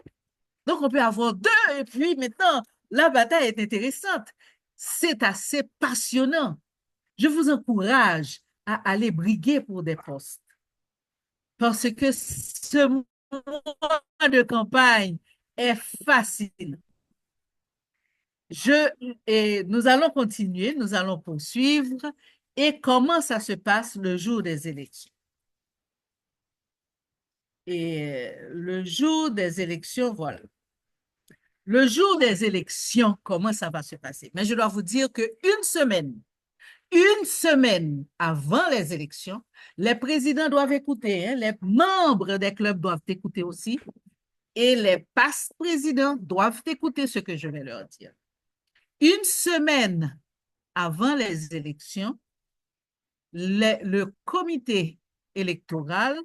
Donc, on peut avoir 2 et puis maintenant, la bataille est intéressante. C'est assez passionnant. Je vous encourage à aller briguer pour des postes. Parce que ce mois de campagne est facile. Nous allons continuer, nous allons poursuivre. Et comment ça se passe le jour des élections? Et le jour des élections, voilà. Le jour des élections, comment ça va se passer? Mais je dois vous dire qu'une semaine avant les élections, les présidents doivent écouter, les membres des clubs doivent écouter aussi, et les passe-présidents doivent écouter ce que je vais leur dire. Une semaine avant les élections, le comité électoral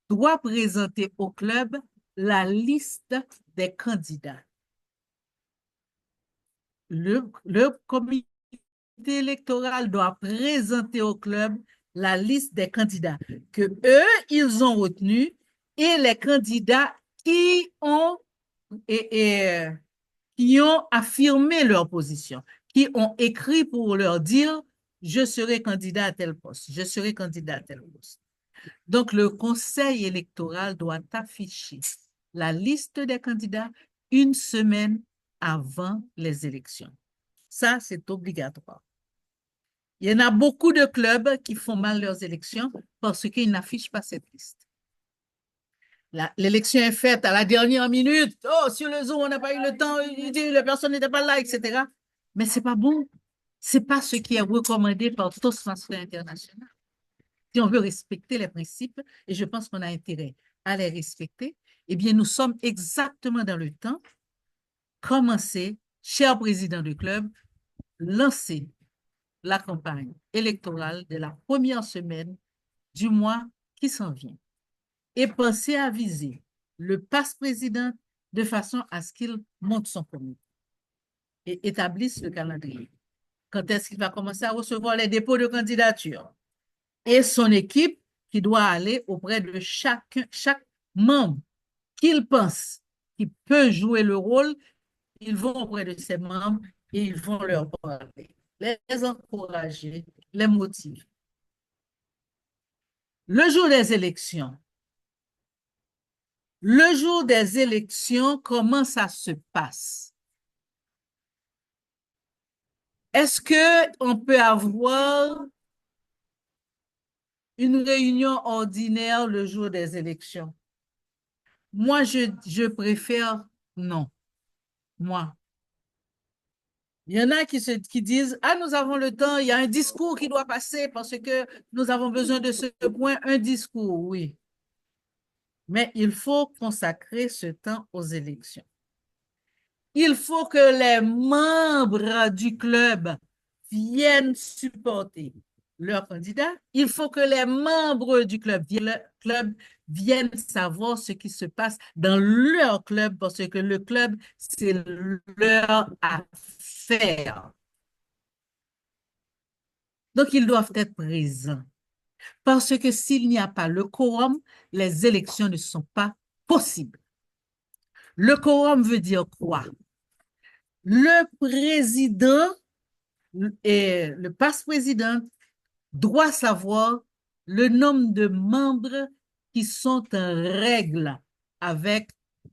doit présenter au club la liste des candidats. Le comité électoral doit présenter au club la liste des candidats que eux, ils ont retenus et les candidats qui ont affirmé leur position, qui ont écrit pour leur dire « je serai candidat à tel poste, je serai candidat à tel poste ». Donc, le conseil électoral doit afficher la liste des candidats une semaine avant les élections. Ça, c'est obligatoire. Il y en a beaucoup de clubs qui font mal leurs élections parce qu'ils n'affichent pas cette liste. L'élection est faite à la dernière minute. Oh, sur le Zoom, on n'a pas eu le temps, la personne n'était pas là, etc. Mais ce n'est pas bon. Ce n'est pas ce qui est recommandé par Toastmasters International. Si on veut respecter les principes, et je pense qu'on a intérêt à les respecter, Eh bien, nous sommes exactement dans le temps. Commencez, cher président du club, lancez la campagne électorale de la première semaine du mois qui s'en vient. Et pensez à viser le passe-président de façon à ce qu'il monte son comité et établisse le calendrier. Quand est-ce qu'il va commencer à recevoir les dépôts de candidature? Et son équipe qui doit aller auprès de chaque membre qu'il pense qui peut jouer le rôle, ils vont auprès de ces membres et ils vont leur parler, les encourager, les motiver. Le jour des élections, comment ça se passe? Est-ce qu'on peut avoir une réunion ordinaire le jour des élections? Moi, je préfère non. Moi. Il y en a qui disent, ah, nous avons le temps, il y a un discours qui doit passer parce que nous avons besoin de ce point, un discours, oui. Mais il faut consacrer ce temps aux élections. Il faut que les membres du club viennent supporter leur candidat. Il faut que les membres du club viennent savoir ce qui se passe dans leur club parce que le club, c'est leur affaire. Donc, ils doivent être présents. Parce que s'il n'y a pas le quorum, les élections ne sont pas possibles. Le quorum veut dire quoi? Le président et le passe-président doit savoir le nombre de membres qui sont en règle avec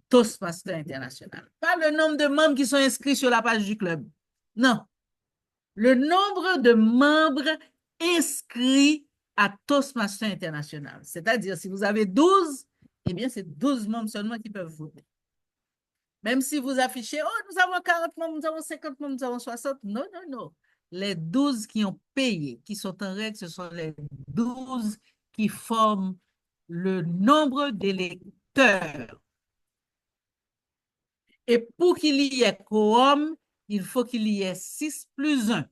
Toastmasters International. Pas le nombre de membres qui sont inscrits sur la page du club. Non. Le nombre de membres inscrits à Toastmasters International. C'est-à-dire, si vous avez 12, eh bien, c'est 12 membres seulement qui peuvent voter. Même si vous affichez, oh, nous avons 40 membres, nous avons 50 membres, nous avons 60. Non, non, non. Les 12 qui ont payé, qui sont en règle, ce sont les 12 qui forment le nombre d'électeurs. Et pour qu'il y ait quorum, il faut qu'il y ait 6 plus 1.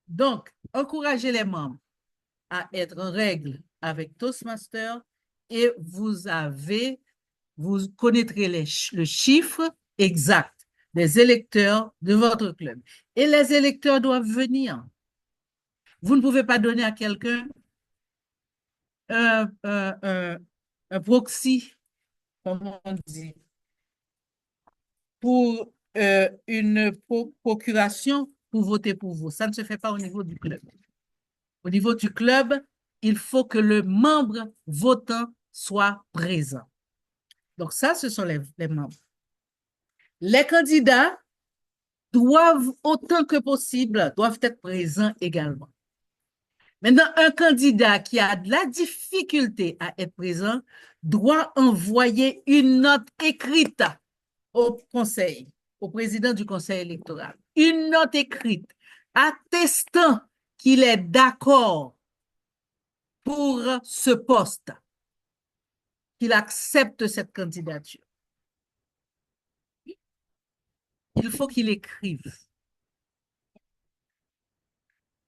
Donc, encouragez les membres à être en règle avec Toastmasters et vous connaîtrez le chiffre exact des électeurs de votre club. Et les électeurs doivent venir. Vous ne pouvez pas donner à quelqu'un un proxy, comme on dit, pour une procuration pour voter pour vous. Ça ne se fait pas au niveau du club. Au niveau du club, il faut que le membre votant soit présent. Donc ça, ce sont les membres. Les candidats doivent, autant que possible, doivent être présents également. Maintenant, un candidat qui a de la difficulté à être présent doit envoyer une note écrite au conseil, au président du conseil électoral. Une note écrite attestant qu'il est d'accord pour ce poste, qu'il accepte cette candidature. Il faut qu'il écrive.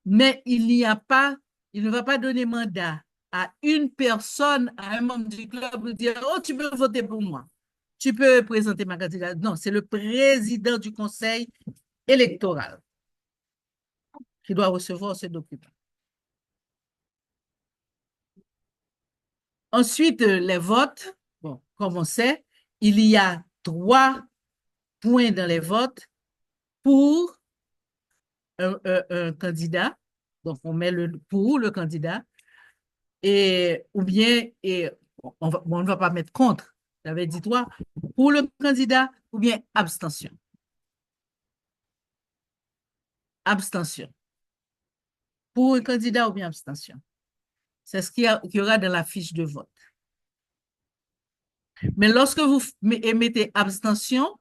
Mais il ne va pas donner mandat à une personne, à un membre du club, pour dire, oh, tu peux voter pour moi. Tu peux présenter ma candidature. Non, c'est le président du conseil électoral qui doit recevoir ce document. Ensuite, les votes. Bon, comme on sait, il y a 3 points dans les votes pour un candidat. Donc, on met le pour le candidat. Ou bien, on ne va pas mettre contre. J'avais dit 3 pour le candidat ou bien abstention. Abstention. Pour un candidat ou bien abstention. C'est ce qu'il y aura dans la fiche de vote. Mais lorsque vous émettez abstention,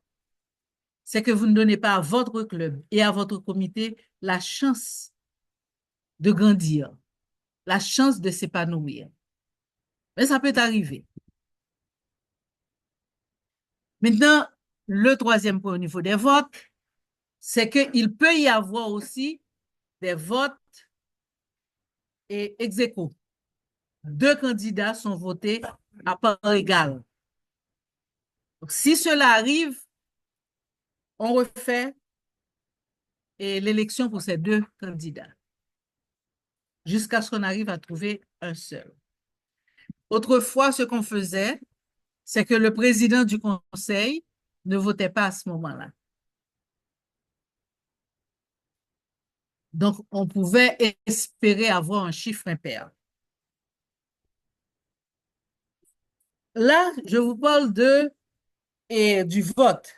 c'est que vous ne donnez pas à votre club et à votre comité la chance de grandir. la chance de s'épanouir. Mais ça peut arriver. Maintenant, le troisième point au niveau des votes, c'est qu'il peut y avoir aussi des votes et ex aequo. Deux candidats sont votés à part égale. Donc, si cela arrive, on refait l'élection pour ces deux candidats jusqu'à ce qu'on arrive à trouver un seul. Autrefois, ce qu'on faisait, c'est que le président du conseil ne votait pas à ce moment-là. Donc, on pouvait espérer avoir un chiffre impair. Là, je vous parle du vote.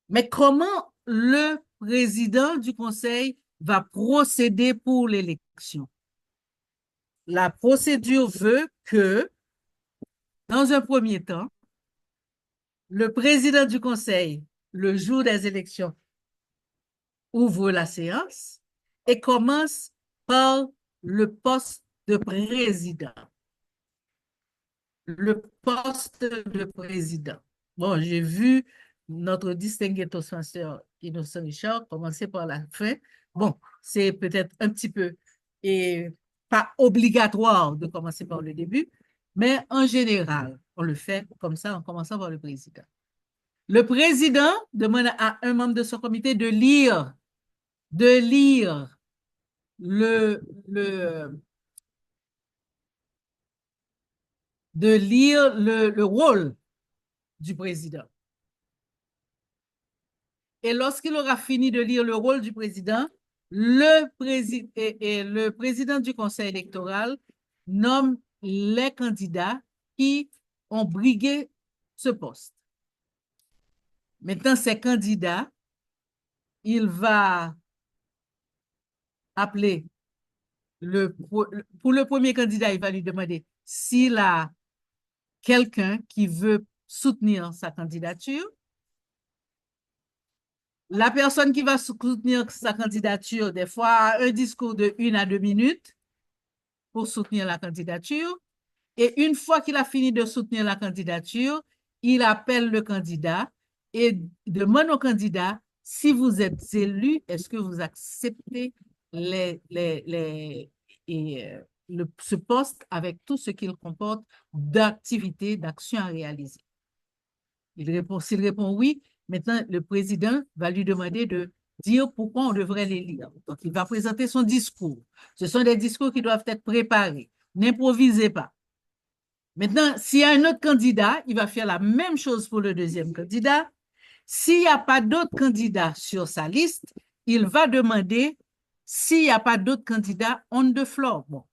Mais comment le président du conseil va procéder pour l'élection? La procédure veut que, dans un premier temps, le président du conseil, le jour des élections, ouvre la séance et commence par le poste de président. Le poste de président. Bon, j'ai vu notre distingué toastmaster Innocent Richard commencer par la fin. Bon, c'est peut-être un petit peu et pas obligatoire de commencer par le début, mais en général, on le fait comme ça en commençant par le président. Le président demande à un membre de son comité de lire le rôle du président. Et lorsqu'il aura fini de lire le rôle du président, le président du conseil électoral nomme les candidats qui ont brigué ce poste. Maintenant, ces candidats, il va appeler pour le premier candidat, il va lui demander s'il a quelqu'un qui veut soutenir sa candidature. La personne qui va soutenir sa candidature, des fois, a un discours de 1 à 2 minutes pour soutenir la candidature. Et une fois qu'il a fini de soutenir la candidature, il appelle le candidat et demande au candidat si vous êtes élu, est-ce que vous acceptez ce poste avec tout ce qu'il comporte d'activités, d'actions à réaliser. S'il répond oui, maintenant le président va lui demander de dire pourquoi on devrait l'élire. Donc, il va présenter son discours. Ce sont des discours qui doivent être préparés. N'improvisez pas. Maintenant, s'il y a un autre candidat, il va faire la même chose pour le deuxième candidat. S'il n'y a pas d'autres candidats sur sa liste, il va demander s'il n'y a pas d'autres candidats on the floor. Bon.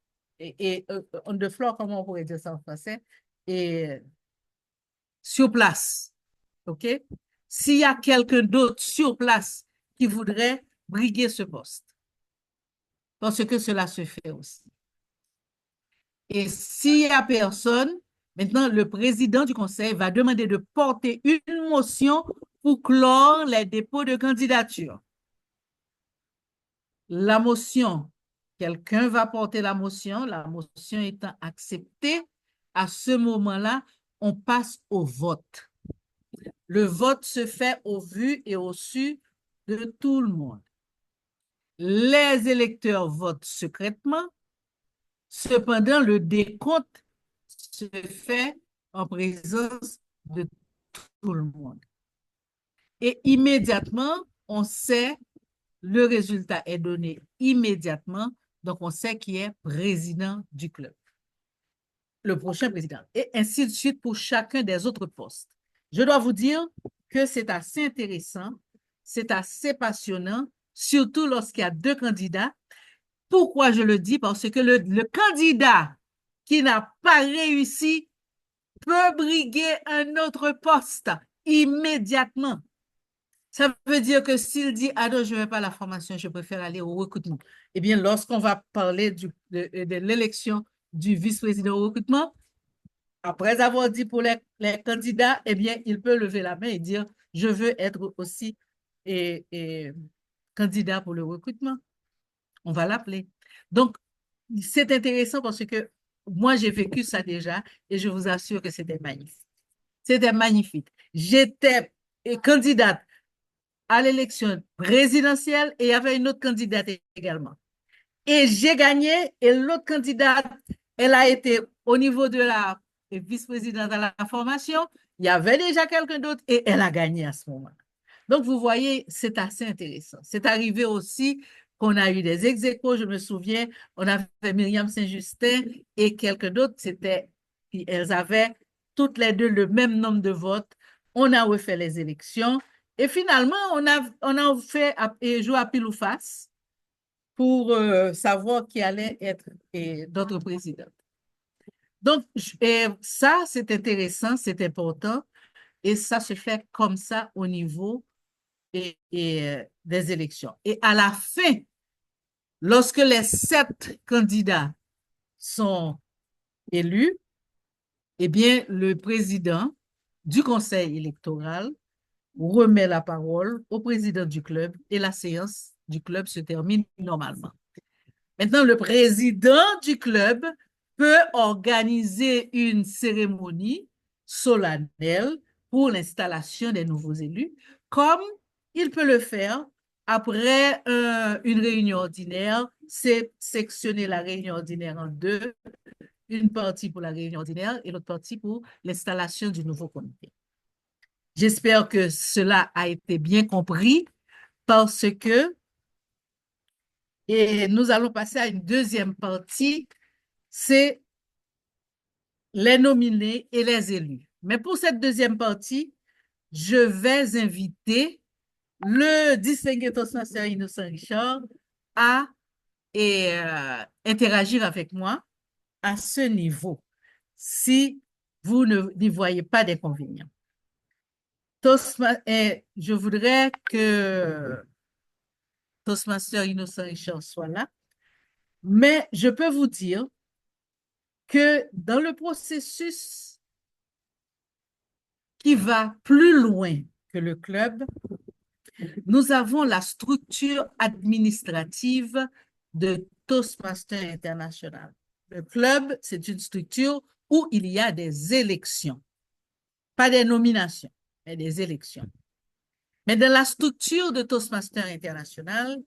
On the floor, comment on pourrait dire ça en français? Et sur place. OK? S'il y a quelqu'un d'autre sur place qui voudrait briguer ce poste. Parce que cela se fait aussi. Et s'il n'y a personne, maintenant, le président du conseil va demander de porter une motion pour clore les dépôts de candidature. La motion, quelqu'un va porter la motion étant acceptée, à ce moment-là, on passe au vote. Le vote se fait au vu et au su de tout le monde. Les électeurs votent secrètement. Cependant, le décompte se fait en présence de tout le monde. Et immédiatement, on sait, le résultat est donné immédiatement, donc on sait qui est président du club, le prochain président, et ainsi de suite pour chacun des autres postes. Je dois vous dire que c'est assez intéressant, c'est assez passionnant, surtout lorsqu'il y a deux candidats. Pourquoi je le dis? Parce que le candidat qui n'a pas réussi peut briguer un autre poste immédiatement. Ça veut dire que s'il dit « Ah non, je ne vais pas à la formation, je préfère aller au recrutement », eh bien, lorsqu'on va parler de l'élection du vice-président au recrutement, après avoir dit pour les candidats, eh bien, il peut lever la main et dire « Je veux être aussi candidat pour le recrutement ». On va l'appeler. Donc, c'est intéressant parce que moi, j'ai vécu ça déjà et je vous assure que c'était magnifique. C'était magnifique. J'étais candidate à l'élection présidentielle et il y avait une autre candidate également. Et j'ai gagné et l'autre candidate, elle a été au niveau de la vice-présidente à la formation. Il y avait déjà quelqu'un d'autre et elle a gagné à ce moment. Donc, vous voyez, c'est assez intéressant. C'est arrivé aussi qu'on a eu des ex-aequo, je me souviens, on avait Myriam Saint-Justin et quelques d'autres, elles avaient toutes les deux le même nombre de votes. On a refait les élections et finalement, on a fait jouer à pile ou face pour savoir qui allait être notre président. Donc, ça, c'est intéressant, c'est important et ça se fait comme ça au niveau des élections. Et à la fin, lorsque les 7 candidats sont élus, eh bien, le président du conseil électoral remet la parole au président du club et la séance du club se termine normalement. Maintenant, le président du club peut organiser une cérémonie solennelle pour l'installation des nouveaux élus, comme il peut le faire après une réunion ordinaire, c'est sectionner la réunion ordinaire en deux, une partie pour la réunion ordinaire et l'autre partie pour l'installation du nouveau comité. J'espère que cela a été bien compris parce que nous allons passer à une deuxième partie, c'est les nominés et les élus. Mais pour cette deuxième partie, je vais inviter le distingué toastmaster Innocent Richard à interagir avec moi à ce niveau, si vous n'y voyez pas d'inconvénient. Je voudrais que Toastmaster Innocent Richard soit là, mais je peux vous dire que dans le processus qui va plus loin que le club, nous avons la structure administrative de Toastmaster International. Le club, c'est une structure où il y a des élections, pas des nominations, mais des élections. Mais dans la structure de Toastmaster International,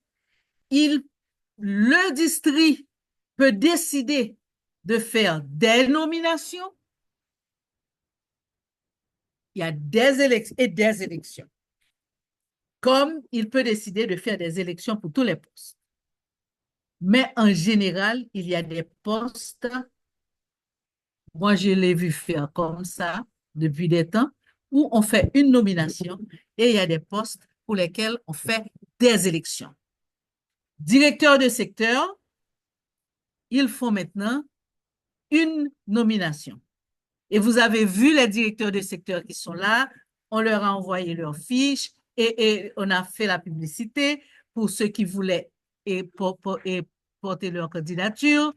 le district peut décider de faire des nominations. Il y a des élections et des élections. Comme il peut décider de faire des élections pour tous les postes. Mais en général, il y a des postes, moi je l'ai vu faire comme ça depuis des temps, où on fait une nomination et il y a des postes pour lesquels on fait des élections. Directeur de secteur, ils font maintenant une nomination. Et vous avez vu les directeurs de secteur qui sont là, on leur a envoyé leurs fiches et on a fait la publicité pour ceux qui voulaient porter leur candidature.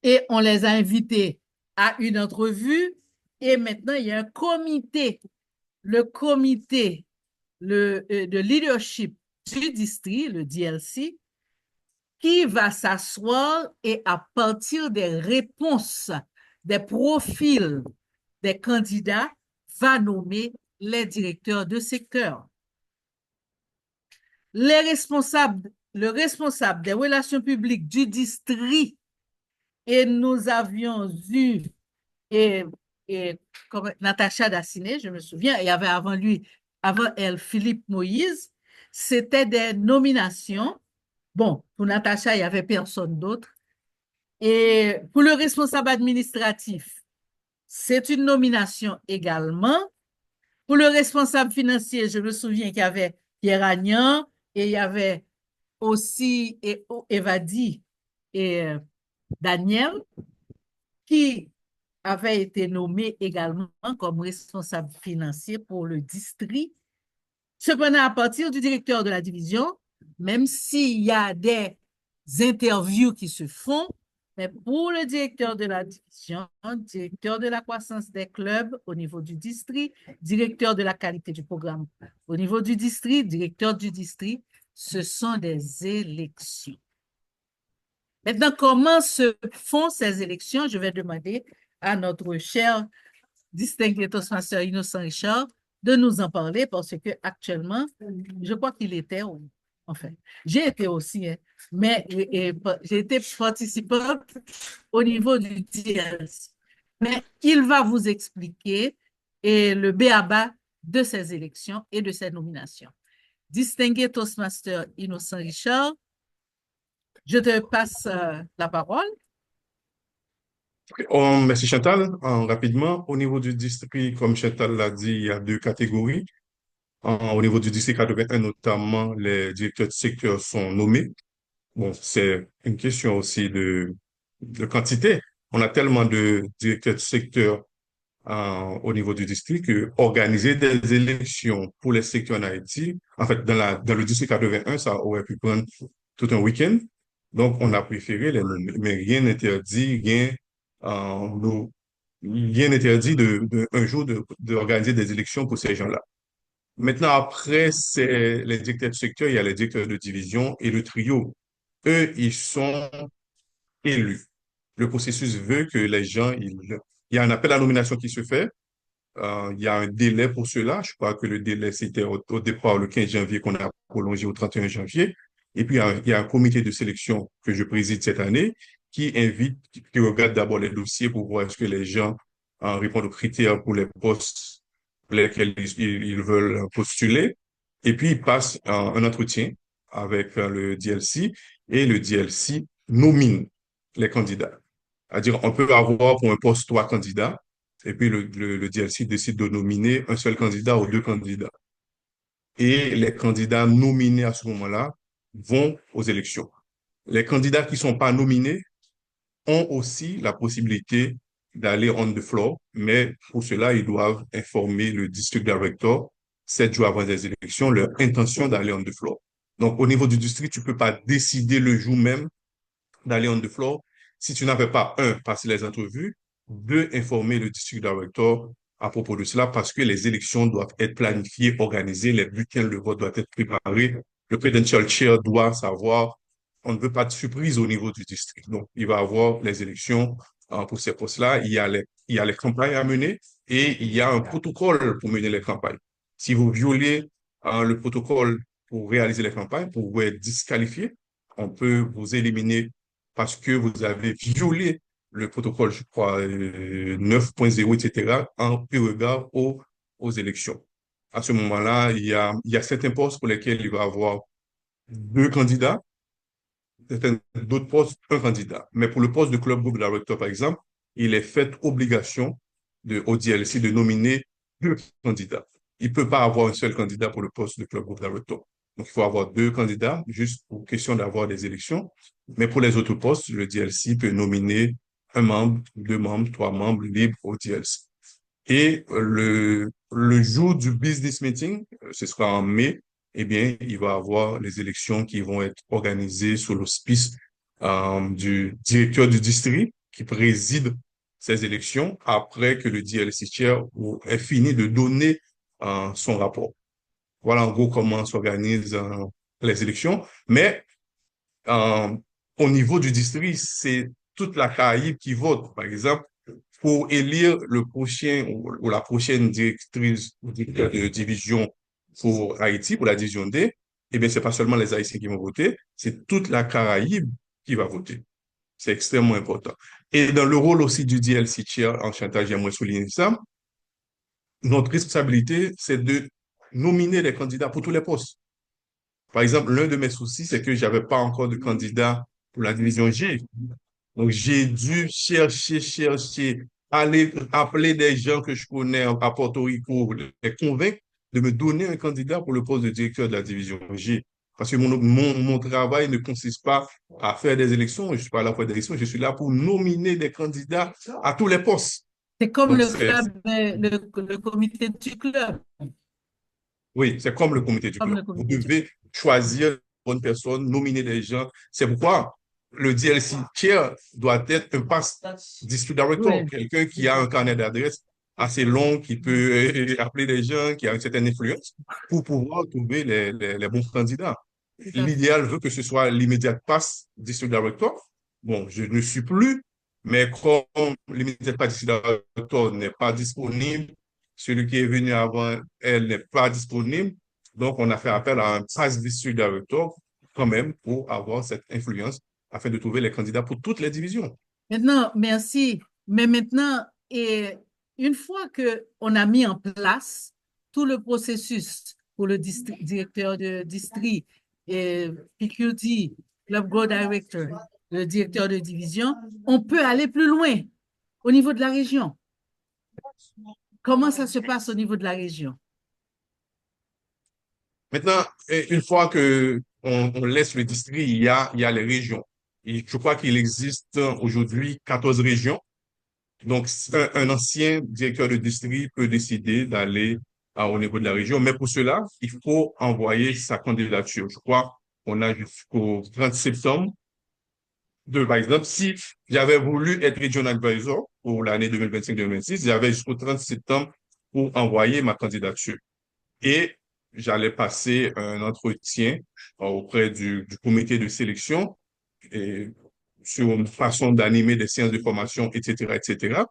Et on les a invités à une entrevue. Et maintenant, il y a un comité, le comité de leadership du district, le DLC, qui va s'asseoir et à partir des réponses, des profils des candidats, va nommer les directeurs de secteur. Le responsable des relations publiques du district, et nous avions eu Natacha Dacinet, je me souviens, et il y avait avant elle, Philippe Moïse, c'était des nominations. Bon, pour Natacha, il n'y avait personne d'autre. Et pour le responsable administratif, c'est une nomination également. Pour le responsable financier, je me souviens qu'il y avait Pierre Agnan et il y avait aussi Evadi et Daniel qui avaient été nommés également comme responsable financier pour le district. Cependant, à partir du directeur de la division, même s'il y a des interviews qui se font, mais pour le directeur de la division, directeur de la croissance des clubs au niveau du district, directeur de la qualité du programme au niveau du district, directeur du district, ce sont des élections. Maintenant, comment se font ces élections? Je vais demander à notre cher distingué Toastmaster Innocent Richard de nous en parler parce que actuellement, je crois qu'il était, enfin, j'ai été aussi, hein, mais j'ai été participante au niveau du TLC. Mais il va vous expliquer le b.a.-ba de ces élections et de ces nominations. Distingué Toastmaster Innocent Richard, je te passe la parole. Merci Chantal. Rapidement, au niveau du district, comme Chantal l'a dit, il y a deux catégories. Au niveau du district 81, notamment, les directeurs de secteur sont nommés. Bon, c'est une question aussi de quantité. On a tellement de directeurs de secteur au niveau du district que organiser des élections pour les secteurs en Haïti, en fait, dans le district 81, ça aurait pu prendre tout un week-end. Donc, on a préféré les nommer. Mais rien n'interdit, rien n'interdit un jour d'organiser des élections pour ces gens-là. Maintenant, après, c'est les directeurs de secteur, il y a les directeurs de division et le trio. Eux, ils sont élus. Le processus veut que les gens, il y a un appel à nomination qui se fait. Il y a un délai pour cela. Je crois que le délai, c'était au départ le 15 janvier qu'on a prolongé au 31 janvier. Et puis, il y a un comité de sélection que je préside cette année qui invite, qui regarde d'abord les dossiers pour voir est-ce que les gens répondent aux critères pour les postes pour lesquels ils veulent postuler. Et puis, ils passent un entretien avec le DLC et le DLC nomine les candidats. C'est-à-dire, on peut avoir pour un poste 3 candidats et puis le DLC décide de nominer un seul candidat ou 2 candidats. Et les candidats nominés à ce moment-là vont aux élections. Les candidats qui ne sont pas nominés ont aussi la possibilité d'aller on the floor, mais pour cela, ils doivent informer le district director 7 jours avant les élections leur intention d'aller on the floor. Donc, au niveau du district, tu ne peux pas décider le jour même d'aller on the floor si tu n'avais pas, passé les entrevues, informer le district director à propos de cela parce que les élections doivent être planifiées, organisées, les bulletins de vote doivent être préparés. Le Prudential Chair doit savoir, on ne veut pas de surprise au niveau du district. Donc, il va y avoir les élections pour ces postes-là. Il y a les campagnes à mener et il y a un protocole pour mener les campagnes. Si vous violez le protocole pour réaliser les campagnes, vous pouvez être disqualifié. On peut vous éliminer parce que vous avez violé le protocole, je crois, 9.0, etc., en regard aux élections. À ce moment-là, il y a certains postes pour lesquels il va y avoir 2 candidats, d'autres postes, un candidat. Mais pour le poste de club group director, par exemple, il est fait obligation au DLC de nominer 2 candidats. Il ne peut pas avoir un seul candidat pour le poste de club group director. Donc, il faut avoir 2 candidats, juste pour question d'avoir des élections. Mais pour les autres postes, le DLC peut nominer 1 membre, 2 membres, 3 membres libres au DLC. Et le jour du business meeting, ce sera en mai, eh bien, il va y avoir les élections qui vont être organisées sous l'auspice du directeur du district qui préside ces élections après que le DLC chair ait fini de donner son rapport. Voilà en gros comment s'organisent les élections. Mais au niveau du district, c'est toute la Caraïbe qui vote. Par exemple, pour élire le prochain ou la prochaine directrice de division pour Haïti, pour la division D, eh bien, c'est pas seulement les Haïtiens qui vont voter, c'est toute la Caraïbe qui va voter. C'est extrêmement important. Et dans le rôle aussi du DLC Chair, en chantage, j'aimerais souligner ça, notre responsabilité, c'est de nominer les candidats pour tous les postes. Par exemple, l'un de mes soucis, c'est que j'avais pas encore de candidat pour la division G. Donc, j'ai dû chercher, aller appeler des gens que je connais à Porto Rico, les convaincre de me donner un candidat pour le poste de directeur de la division G. Parce que mon travail ne consiste pas à faire des élections, je ne suis pas là pour des élections, je suis là pour nominer des candidats à tous les postes. C'est comme le comité du club. Oui, c'est comme le comité du club. Vous devez choisir une bonne personne, nominer des gens. C'est pourquoi le DLC chair doit être un past district director, quelqu'un qui a un carnet d'adresse assez long, qui peut appeler des gens, qui a une certaine influence pour pouvoir trouver les bons candidats. L'idéal veut que ce soit l'immédiat past district director, Bon, je ne suis plus, mais comme l'immunité participatoire n'est pas disponible, celui qui est venu avant elle n'est pas disponible, donc on a fait appel à un pass district director quand même pour avoir cette influence afin de trouver les candidats pour toutes les divisions. Maintenant, merci. Mais maintenant, une fois qu'on a mis en place tout le processus pour le directeur de district, PQD, Club Go Director, le directeur de division, on peut aller plus loin au niveau de la région. Comment ça se passe au niveau de la région? Maintenant, une fois que on laisse le district, il y a les régions. Et je crois qu'il existe aujourd'hui 14 régions. Donc, un ancien directeur de district peut décider d'aller au niveau de la région, mais pour cela, il faut envoyer sa candidature. Je crois qu'on a jusqu'au 30 septembre. Par exemple, si j'avais voulu être regional advisor pour l'année 2025-2026, j'avais jusqu'au 30 septembre pour envoyer ma candidature. Et j'allais passer un entretien auprès du comité de sélection et sur une façon d'animer des séances de formation, etc., etc.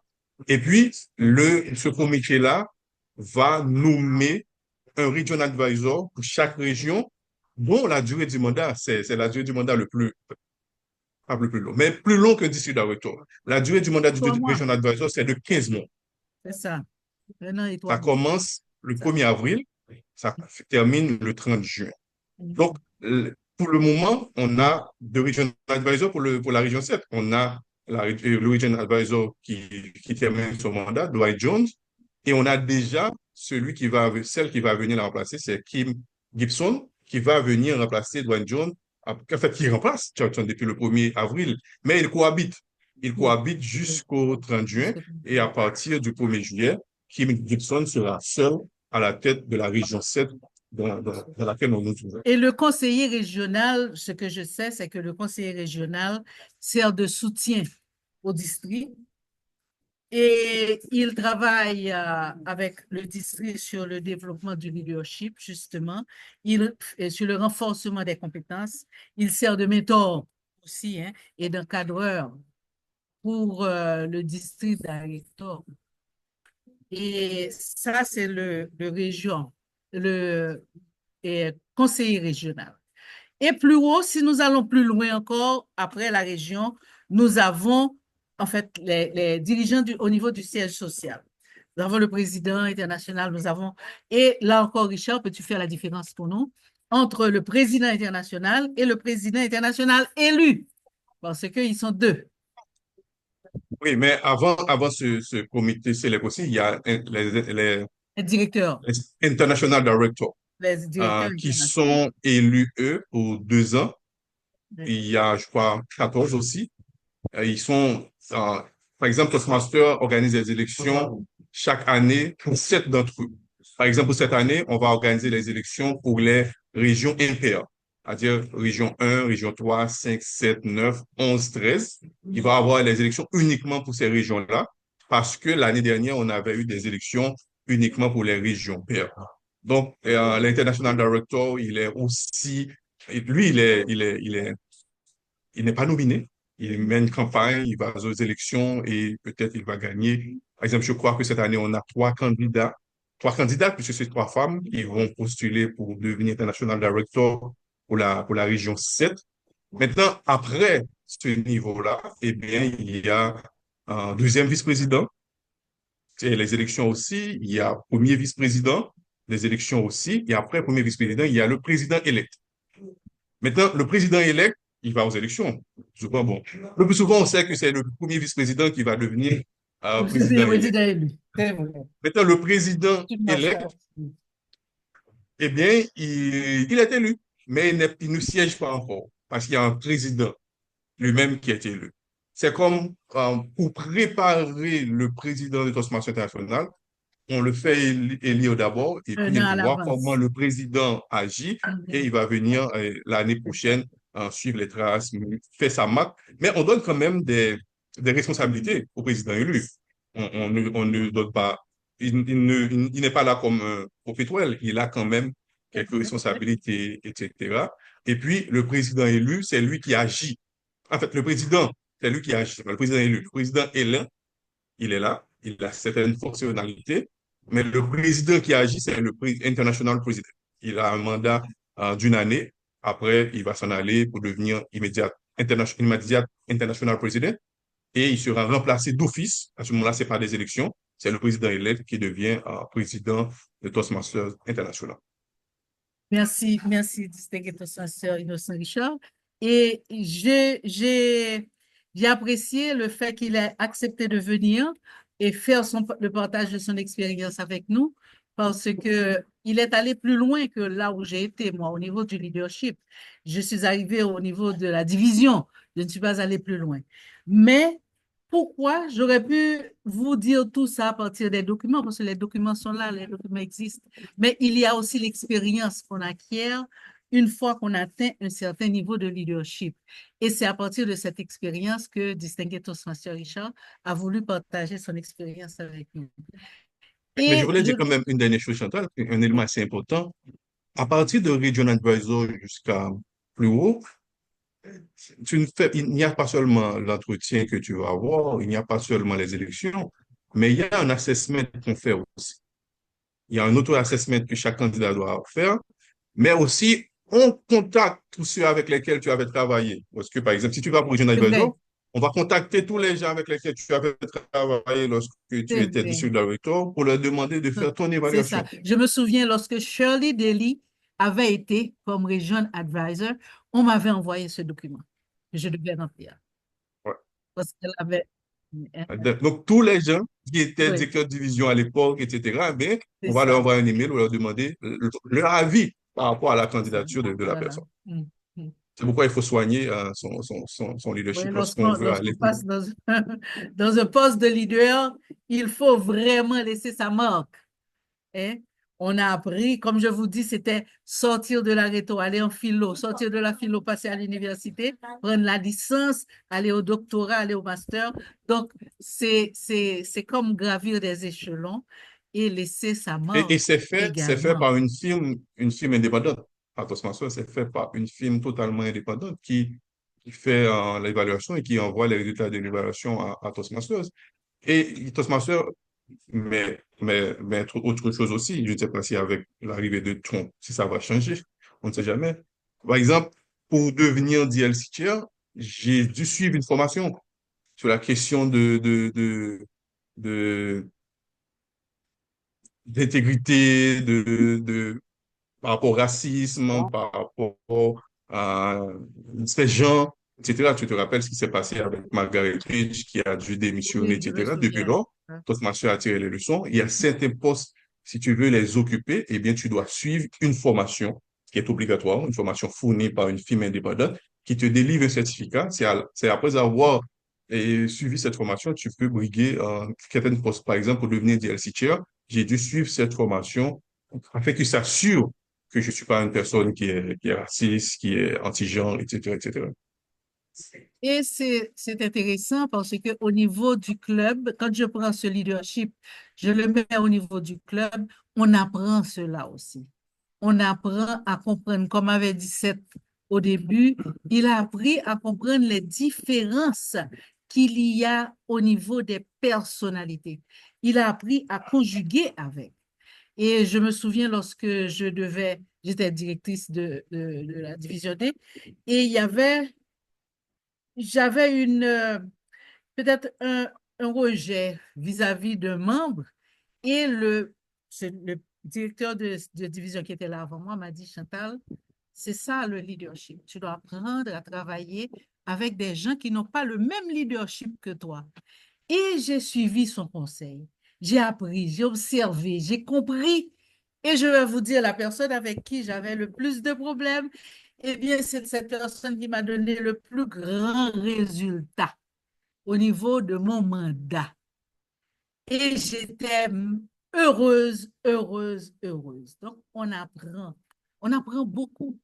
Et puis, ce comité-là va nommer un regional advisor pour chaque région dont la durée du mandat, c'est la durée du mandat pas le plus long, mais plus long que district director. La durée du mandat du regional advisor, c'est de 15 mois. C'est ça. Ça commence le 1er avril, ça termine le 30 juin. Donc, pour le moment, on a deux regional advisors pour la région 7. On a le regional advisor qui termine son mandat, Dwight Jones, et on a déjà celle qui va venir la remplacer, c'est Kim Gibson, qui va venir remplacer Dwight Jones, en fait, qui remplace Churchill depuis le 1er avril, mais ils cohabitent. Ils cohabitent jusqu'au 30 juin, et à partir du 1er juillet, Kim Gibson sera seul à la tête de la région 7 dans laquelle on nous trouvons. Et le conseiller régional, ce que je sais, c'est que le conseiller régional sert de soutien au district et il travaille avec le district sur le développement du leadership, justement, sur le renforcement des compétences. Il sert de mentor aussi et d'encadreur pour le district directeur. Et ça, c'est le conseiller régional. Et plus haut, si nous allons plus loin encore, après la région, nous avons en fait les dirigeants au niveau du siège social. Nous avons le président international, et là encore, Richard, peux-tu faire la différence pour nous entre le président international et le président international élu? Parce qu'ils sont deux. Oui, mais avant ce comité célèbre aussi, il y a les directeurs. Les international directors. Les directeurs qui sont élus, eux, pour 2 ans. Il y a, je crois, 14 aussi. Ils sont, par exemple, Toastmaster organise des élections chaque année pour 7 d'entre eux. Par exemple, pour cette année, on va organiser les élections pour les régions impaires, c'est-à-dire région 1, région 3, 5, 7, 9, 11, 13. Il va y avoir les élections uniquement pour ces régions-là parce que l'année dernière, on avait eu des élections uniquement pour les régions paires. Donc, l'international director, il est aussi, lui, il n'est pas nominé. Il mène une campagne, il va aux élections et peut-être il va gagner. Par exemple, je crois que cette année, on a 3 candidats, puisque c'est 3 femmes qui vont postuler pour devenir international director pour la région 7. Maintenant, après ce niveau-là, eh bien, il y a un deuxième vice-président. C'est les élections aussi, il y a premier vice-président, les élections aussi, et après premier vice-président, il y a le président élect. Maintenant, le président élect, il va aux élections. Souvent, bon. Le plus souvent, on sait que c'est le premier vice-président qui va devenir président élect. Maintenant, le président élect, eh bien, il est élu, mais il ne siège pas encore, parce qu'il y a un président lui-même qui est élu. C'est comme pour préparer le président de Toastmasters International, on le fait élire d'abord et puis il voit comment le président agit et il va venir l'année prochaine suivre les traces, faire sa marque. Mais on donne quand même des responsabilités au président élu. On ne donne pas, il n'est pas là comme un profitoel, il a quand même quelques responsabilités, etc. Et puis le président élu, c'est lui qui agit En fait, le président, c'est lui qui agit. C'est pas le président élu. Le président est là, il est là, il a certaines fonctionnalités, mais le président qui agit, c'est le international président. Il a un mandat d'une année. Après, il va s'en aller pour devenir immédiat international président et il sera remplacé d'office. À ce moment-là, c'est pas des élections, c'est le président élect qui devient président de Toastmasters International. Merci, merci, distingué Toastmaster Innocent Richard. Et j'ai apprécié le fait qu'il ait accepté de venir et faire le partage de son expérience avec nous parce que il est allé plus loin que là où j'ai été, moi, au niveau du leadership. Je suis arrivée au niveau de la division. Je ne suis pas allée plus loin. Mais pourquoi j'aurais pu vous dire tout ça à partir des documents, parce que les documents sont là, les documents existent, mais il y a aussi l'expérience qu'on acquiert une fois qu'on atteint un certain niveau de leadership. Et c'est à partir de cette expérience que distingué Toastmaster Richard a voulu partager son expérience avec nous. Mais je voulais dire quand même une dernière chose, Chantal, un élément assez important. À partir de Region Advisor jusqu'à plus haut, il n'y a pas seulement l'entretien que tu vas avoir, il n'y a pas seulement les élections, mais il y a un assessment qu'on fait aussi. Il y a un auto-assessment que chaque candidat doit faire, mais aussi on contacte tous ceux avec lesquels tu avais travaillé. Parce que, par exemple, si tu vas pour Regional Advisor, on va contacter tous les gens avec lesquels tu avais travaillé lorsque tu étais district director pour leur demander de faire ton évaluation. C'est ça. Je me souviens lorsque Shirley Daly avait été comme Region Advisor, on m'avait envoyé ce document que je devais remplir. Ouais. Parce qu'elle avait... Donc, tous les gens qui étaient directeurs de division à l'époque, etc., mais on va leur envoyer un email ou leur demander leur avis par rapport à la candidature de la personne. C'est pourquoi il faut soigner son leadership lorsqu'on veut aller plus passe dans un poste de leader, il faut vraiment laisser sa marque. Hein? On a appris, comme je vous dis, c'était sortir de la réto, aller en philo, sortir de la philo, passer à l'université, prendre la licence, aller au doctorat, aller au master. Donc, c'est comme gravir des échelons et laisser sa marque. Et c'est fait par une firme indépendante. À Toastmasters, c'est fait par une firme totalement indépendante qui fait l'évaluation et qui envoie les résultats de l'évaluation à Toastmasters. Et Toastmasters, mais autre chose aussi, je ne sais pas si avec l'arrivée de Trump, si ça va changer, on ne sait jamais. Par exemple, pour devenir DLC Chair, j'ai dû suivre une formation sur la question d'intégrité, par rapport au racisme, par rapport à ces gens, etc. Tu te rappelles ce qui s'est passé avec Margaret Ridge qui a dû démissionner, etc. Depuis lors, Toastmasters a tiré les leçons. Il y a certains postes, si tu veux les occuper, eh bien, tu dois suivre une formation qui est obligatoire, une formation fournie par une firme indépendante qui te délivre un certificat. C'est après avoir suivi cette formation, tu peux briguer certaines postes. Par exemple, pour devenir DLC Chair, j'ai dû suivre cette formation afin qu'il s'assure que je ne suis pas une personne qui est raciste, qui est anti-genre, etc., etc. Et c'est intéressant parce qu'au niveau du club, quand je prends ce leadership, je le mets au niveau du club, on apprend cela aussi. On apprend à comprendre, comme avait dit Seth au début, il a appris à comprendre les différences qu'il y a au niveau des personnalités. Il a appris à conjuguer avec. Et je me souviens lorsque j'étais directrice de la division D, et j'avais peut-être un rejet vis-à-vis d'un membre, et le directeur de division qui était là avant moi m'a dit, Chantal, c'est ça le leadership. Tu dois apprendre à travailler avec des gens qui n'ont pas le même leadership que toi. Et j'ai suivi son conseil. J'ai appris, j'ai observé, j'ai compris. Et je vais vous dire, la personne avec qui j'avais le plus de problèmes, eh bien, c'est cette personne qui m'a donné le plus grand résultat au niveau de mon mandat. Et j'étais heureuse, heureuse, heureuse. Donc, on apprend beaucoup.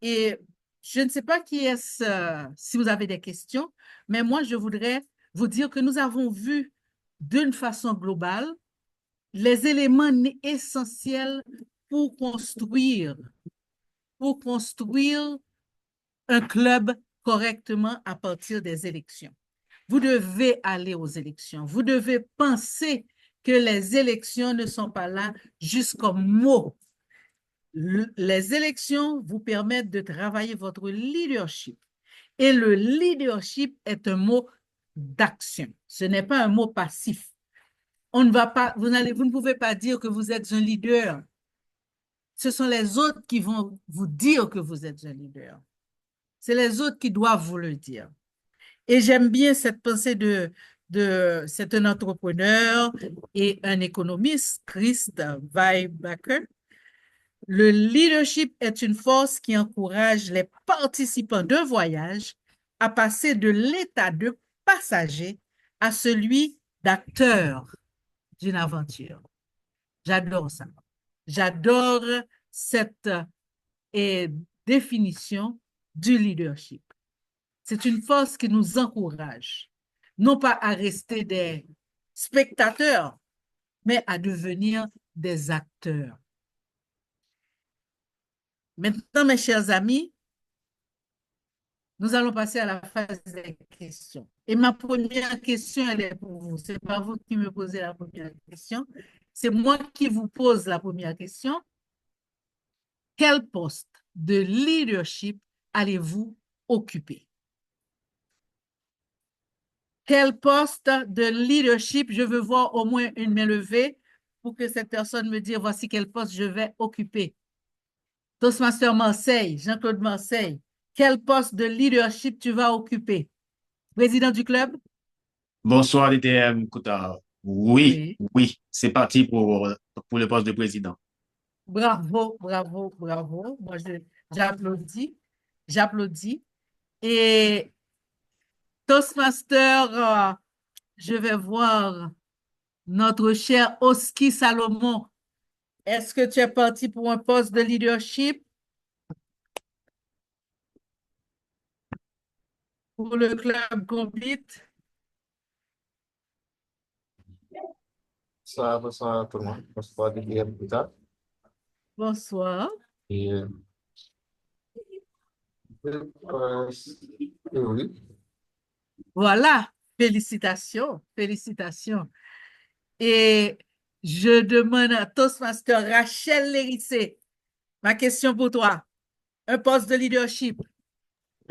Et je ne sais pas si vous avez des questions, mais moi, je voudrais vous dire que nous avons vu d'une façon globale les éléments essentiels pour construire un club correctement à partir des élections. Vous devez aller aux élections. Vous devez penser que les élections ne sont pas là juste comme mots. Les élections vous permettent de travailler votre leadership. Et le leadership est un mot d'action. Ce n'est pas un mot passif. On ne va pas, vous ne pouvez pas dire que vous êtes un leader. Ce sont les autres qui vont vous dire que vous êtes un leader. C'est les autres qui doivent vous le dire. Et j'aime bien cette pensée c'est un entrepreneur et un économiste, Chris Weilbacher. Le leadership est une force qui encourage les participants d'un voyage à passer de l'état de passager à celui d'acteur d'une aventure. J'adore ça. J'adore cette définition du leadership. C'est une force qui nous encourage, non pas à rester des spectateurs, mais à devenir des acteurs. Maintenant, mes chers amis, nous allons passer à la phase des questions. Et ma première question, elle est pour vous. Ce n'est pas vous qui me posez la première question, c'est moi qui vous pose la première question. Quel poste de leadership allez-vous occuper? Quel poste de leadership? Je veux voir au moins une main levée pour que cette personne me dise voici quel poste je vais occuper. Toastmaster Marseille, Jean-Claude Marseille, quel poste de leadership tu vas occuper? Président du club? Bonsoir, DTM Kouta. Oui, c'est parti pour le poste de président. Bravo, bravo, bravo. Moi, j'applaudis. J'applaudis. Et Toastmaster, je vais voir notre cher Oski Salomon. Est-ce que tu es parti pour un poste de leadership? Pour le club Compete? Bonsoir à tout le monde. Bonsoir, DTM Kouta. Bonsoir. Et, oui. Voilà, félicitations, félicitations. Et je demande à Toastmaster Rachel Lérissé, ma question pour toi, un poste de leadership,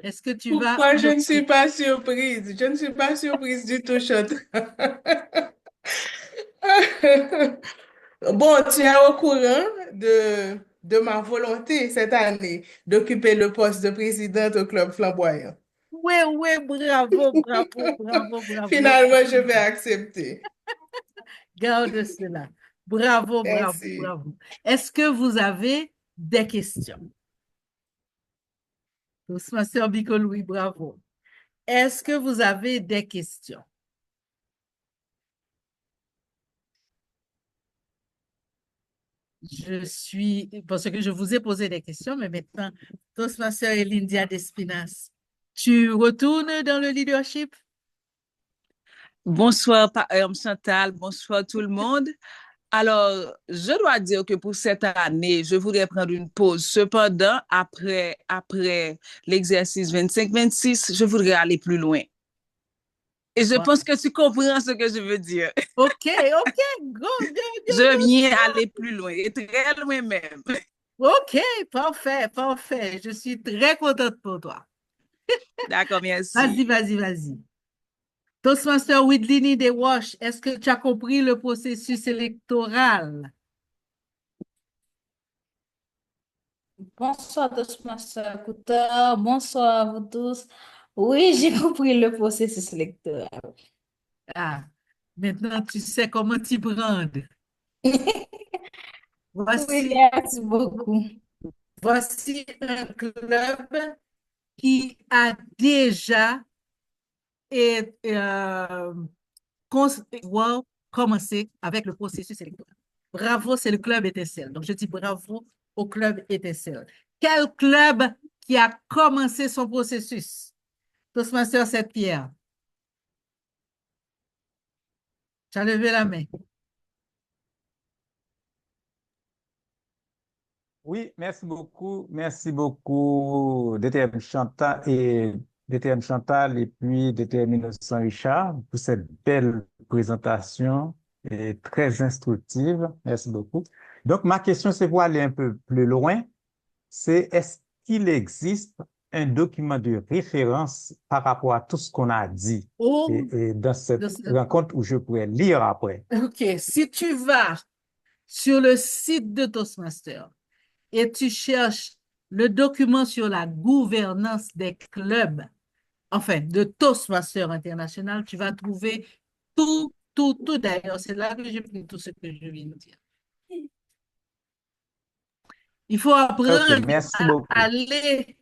est-ce que tu vas... Pourquoi je ne suis pas surprise? Je ne suis pas surprise du tout, Chantal. Bon, tu es au courant de ma volonté cette année d'occuper le poste de présidente au Club Flamboyant. Oui, oui, bravo, bravo, bravo, bravo. Finalement, je vais accepter. Garde cela. Bravo, bravo, Merci. bravo. Est-ce que vous avez des questions? Toastmaster Biko Louis, bravo. Est-ce que vous avez des questions? Parce que je vous ai posé des questions, mais maintenant, Toastmaster et Lindia Despinas, tu retournes dans le leadership? Bonsoir, Chantal, bonsoir tout le monde. Alors, je dois dire que pour cette année, je voudrais prendre une pause. Cependant, après l'exercice 25-26, je voudrais aller plus loin. Et je pense que tu comprends ce que je veux dire. OK, go. Je viens aller plus loin, et très loin même. OK, parfait, parfait. Je suis très contente pour toi. D'accord, merci. Vas-y. Toastmaster Widlini de Wash, est-ce que tu as compris le processus électoral? Bonsoir, Toastmaster Kouta. Bonsoir à vous tous. Oui, j'ai compris le processus électoral. Ah, maintenant tu sais comment t'y prendre. Oui, merci beaucoup. Voici un club qui a déjà commencé avec le processus électoral. Bravo, c'est le club Étincelle. Donc, je dis bravo au club Étincelle. Quel club qui a commencé son processus? Toastmaster Sept-Pierre. Tu as levé la main. Oui, merci beaucoup, DTM Chantal et DTM Chantal et puis DTM Innocent Richard pour cette belle présentation et très instructive. Merci beaucoup. Donc, ma question, c'est pour aller un peu plus loin, c'est est-ce qu'il existe un document de référence par rapport à tout ce qu'on a dit Oh, et dans cette rencontre où je pourrais lire après? OK. Si tu vas sur le site de Toastmaster et tu cherches le document sur la gouvernance des clubs, enfin, de Toastmaster International, tu vas trouver tout. D'ailleurs, c'est là que j'ai pris tout ce que je viens de dire. Il faut apprendre merci à beaucoup. aller,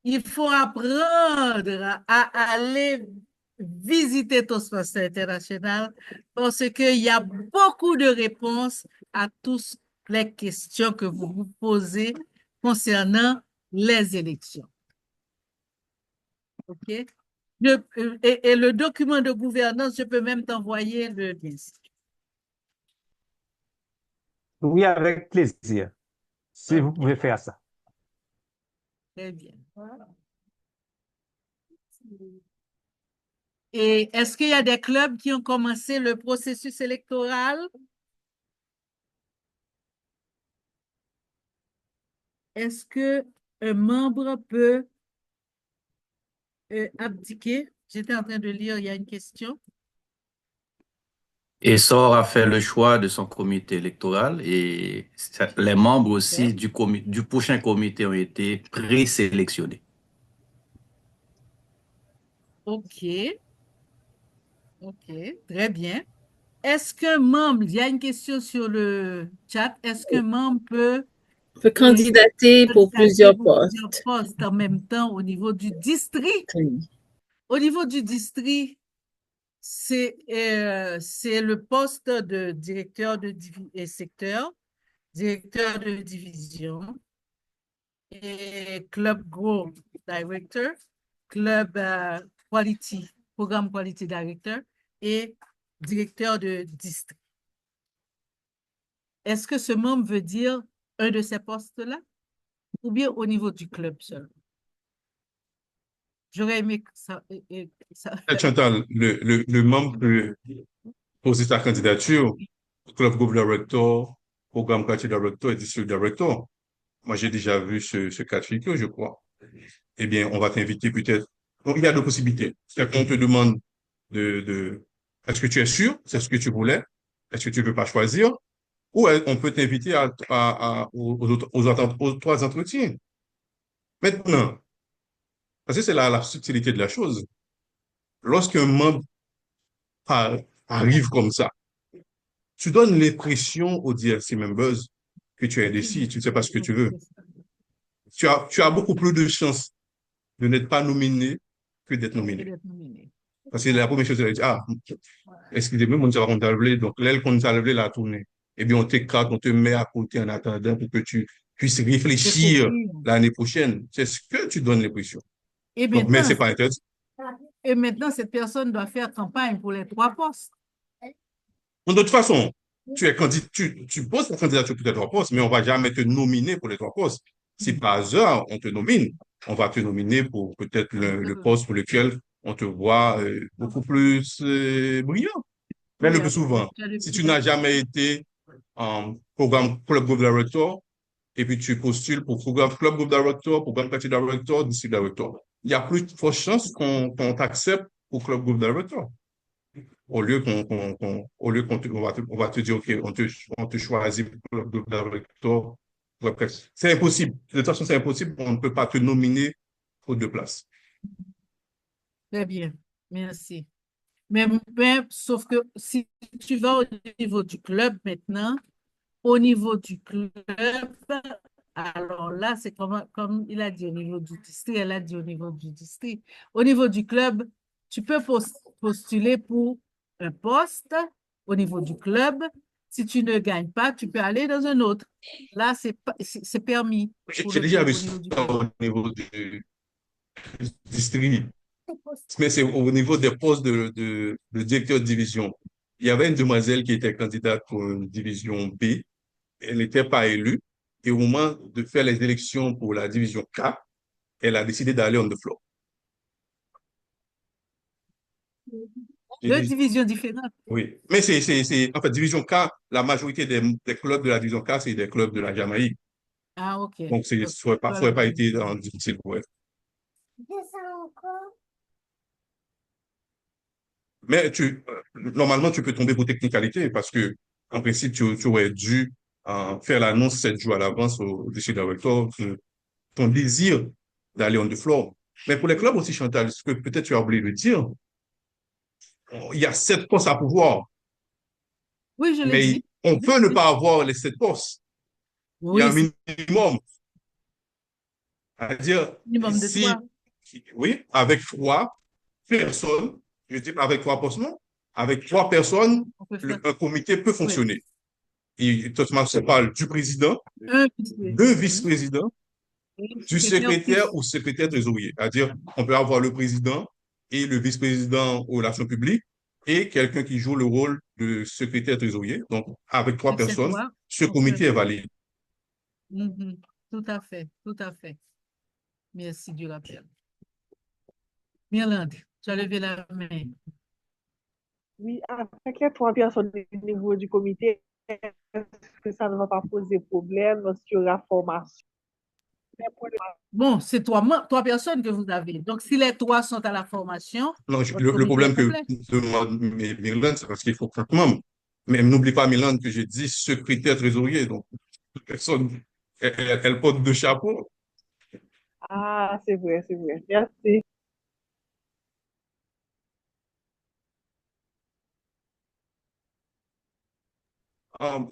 il faut apprendre à aller visiter Toastmaster International parce qu'il y a beaucoup de réponses à toutes les questions que vous vous posez concernant les élections. OK? Et le document de gouvernance, je peux même t'envoyer le lien. Oui, avec plaisir, si vous pouvez faire ça. Très bien. Et est-ce qu'il y a des clubs qui ont commencé le processus électoral? Est-ce qu'un membre peut abdiquer? J'étais en train de lire, il y a une question. Et SOR a fait le choix de son comité électoral et les membres aussi du prochain comité ont été présélectionnés. OK. OK, très bien. Est-ce qu'un membre, il y a une question sur le chat, est-ce qu'un membre peut candidater pour plusieurs postes en même temps au niveau du district? Au niveau du district, c'est le poste de directeur de secteur, directeur de division, et Club Grow Director, Club Quality, Programme Quality Director et directeur de district. Est-ce que ce membre veut dire un de ces postes-là ou bien au niveau du club seulement? J'aurais aimé que ça... Chantal, le membre peut poser sa candidature, Club Group Director, Programme Quality Director et District Director. Moi, j'ai déjà vu ce cas de figure, je crois. Eh bien, on va t'inviter peut-être. Donc, il y a deux possibilités. C'est qu'on te demande est-ce que tu es sûr? C'est ce que tu voulais? Est-ce que tu ne veux pas choisir? Ou on peut t'inviter aux trois entretiens. Maintenant, parce que c'est la subtilité de la chose. Lorsqu'un membre arrive comme ça, tu donnes l'impression aux DRC members que tu es indécis, tu ne sais pas ce que tu veux. Tu as beaucoup plus de chances de n'être pas nominé que d'être nominé. Parce que la première chose, elle dit, excusez-moi, on ne sait pas qu'on t'a levé, donc l'aile qu'on t'a levé, la tournée. Eh bien, on t'écrase, on te met à côté en attendant pour que tu puisses réfléchir l'année prochaine. C'est ce que tu donnes l'impression. Mais ce n'est pas interdit. Et maintenant, cette personne doit faire campagne pour les trois postes. De toute façon, tu poses ta candidature pour les trois postes, mais on ne va jamais te nominer pour les trois postes. Si par hasard, on te nomine, on va te nominer pour peut-être le poste pour lequel on te voit beaucoup plus brillant. Mais le plus souvent, si tu n'as jamais été en programme Club Group Director, et puis tu postules pour programme Club Group Director, programme Quality Director, District Director, il y a plus de fortes chances qu'on t'accepte pour Club Group Director. Au lieu qu'on va te dire, OK, on te choisit pour Club Group Director. C'est impossible. De toute façon, c'est impossible. On ne peut pas te nominer pour deux places. Très bien. Merci. Mais sauf que si tu vas au niveau du club maintenant, au niveau du club, alors là, c'est comme il a dit au niveau du district, elle a dit au niveau du district. Au niveau du club, tu peux postuler pour un poste au niveau du club. Si tu ne gagnes pas, tu peux aller dans un autre. Là, c'est permis. J'ai déjà vu ça au niveau du district. Mais c'est au niveau des postes de directeur de division. Il y avait une demoiselle qui était candidate pour une division B. Elle n'était pas élue. Et au moment de faire les élections pour la division K, elle a décidé d'aller on the floor. Deux divisions différentes. Oui, mais en fait, division K, la majorité des clubs de la division K, c'est des clubs de la Jamaïque. Ah, ok. Donc, ça n'aurait pas été difficile pour elle. Mais normalement, tu peux tomber pour technicalité parce que, en principe, tu aurais dû faire l'annonce 7 jours à l'avance au décideur recteur, ton désir d'aller on the floor. Mais pour les clubs aussi, Chantal, ce que peut-être tu as oublié de dire, il y a 7 postes à pouvoir. Oui, je l'ai Mais dit. on peut ne pas avoir les 7 postes. Oui, il y a un minimum. C'est-à-dire, minimum de 3. Oui, avec 3 personnes, je dis avec 3 postes, non, avec 3 personnes, un comité peut fonctionner. Et totalement, ça parle du président, deux vice-présidents, du secrétaire ou secrétaire trésorier. C'est-à-dire, on peut avoir le président et le vice-président aux relations publiques et quelqu'un qui joue le rôle de secrétaire trésorier. Donc, avec 3 personnes, ce comité est valide. Tout à fait, tout à fait. Merci du rappel. Myrlande, tu as levé la main. Oui, avec les 3 personnes au niveau du comité, est-ce que ça ne va pas poser problème lorsqu'il y aura formation? Bon, c'est 3 personnes que vous avez. Donc, si les 3 sont à la formation... Non, le problème que demande Myrlande, c'est parce qu'il faut 4 membres. Mais n'oublie pas, Myrlande, que j'ai dit secrétaire trésorier. Donc, personne, elle porte 2 chapeaux. Ah, c'est vrai, c'est vrai. Merci.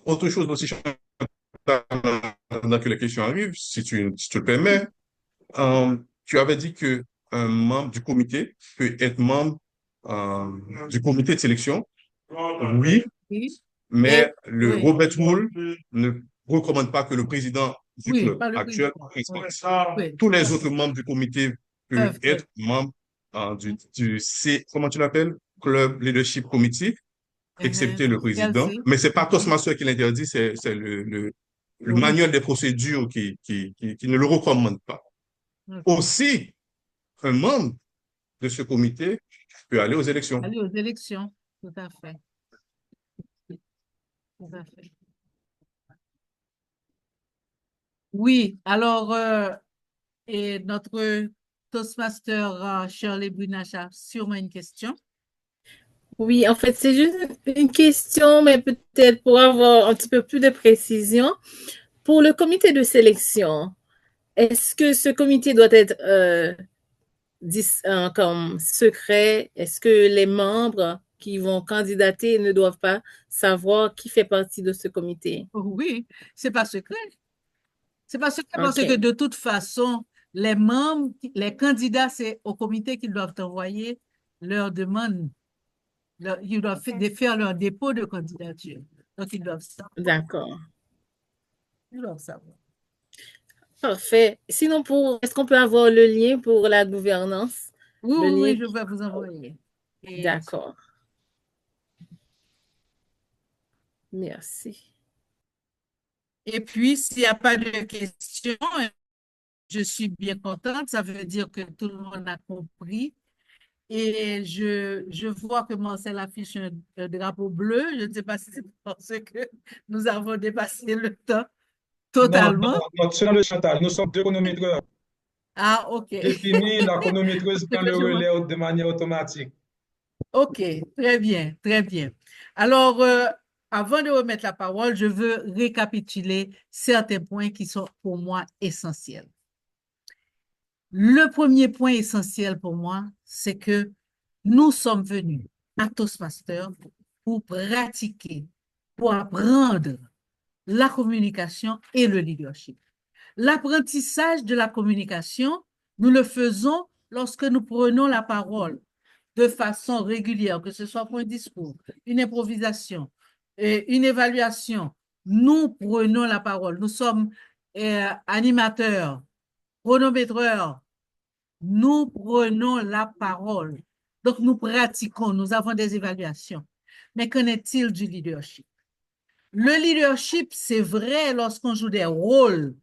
Autre chose aussi, pendant que les questions arrivent, si tu le permets, tu avais dit que un membre du comité peut être membre du comité de sélection. Oui, mais le Robert Rule ne recommande pas que le président du club actuel respecte. Tous les autres membres du comité peuvent être membres du comment tu l'appelles? Club Leadership Committee, excepté le président. Mais c'est pas Toastmaster qui l'interdit, c'est le manuel des procédures qui ne le recommande pas. Aussi, un membre de ce comité peut aller aux élections. Aller aux élections, tout à fait. Tout à fait. Oui, alors, et notre Toastmaster Shirley Brunache a sûrement une question. Oui, en fait, c'est juste une question, mais peut-être pour avoir un petit peu plus de précision. Pour le comité de sélection, est-ce que ce comité doit être comme secret? Est-ce que les membres qui vont candidater ne doivent pas savoir qui fait partie de ce comité? Oui, c'est pas secret. C'est pas secret parce que de toute façon, les membres, les candidats, c'est au comité qu'ils doivent envoyer leur demande. Ils doivent faire leur dépôt de candidature. Donc, ils doivent savoir. D'accord. Ils doivent savoir. Parfait. Sinon, est-ce qu'on peut avoir le lien pour la gouvernance? Oui, je vais vous envoyer. D'accord. Merci. Et puis, s'il n'y a pas de questions, je suis bien contente. Ça veut dire que tout le monde a compris. Et je vois que Marcel affiche un drapeau bleu. Je ne sais pas si c'est parce que nous avons dépassé le temps totalement. Non, sur le Chantal, nous sommes 2 chronométreurs. Ah, OK. C'est fini, la chronométreuse prend le relais de manière automatique. OK, très bien, très bien. Alors, avant de remettre la parole, je veux récapituler certains points qui sont pour moi essentiels. Le premier point essentiel pour moi, c'est que nous sommes venus à Toastmasters pour pratiquer, pour apprendre la communication et le leadership. L'apprentissage de la communication, nous le faisons lorsque nous prenons la parole de façon régulière, que ce soit pour un discours, une improvisation, une évaluation. Nous prenons la parole. Nous sommes animateurs, chronométreurs. Nous prenons la parole. Donc, nous pratiquons, nous avons des évaluations. Mais qu'en est-il du leadership? Le leadership, c'est vrai lorsqu'on joue des rôles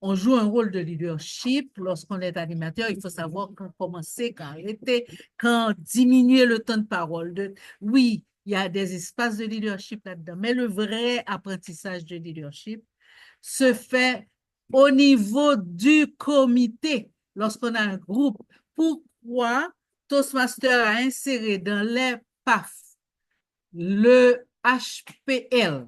On joue un rôle de leadership. Lorsqu'on est animateur, il faut savoir quand commencer, quand arrêter, quand diminuer le temps de parole. Oui, il y a des espaces de leadership là-dedans, mais le vrai apprentissage de leadership se fait au niveau du comité. Lorsqu'on a un groupe, pourquoi Toastmaster a inséré dans les PAF le HPL,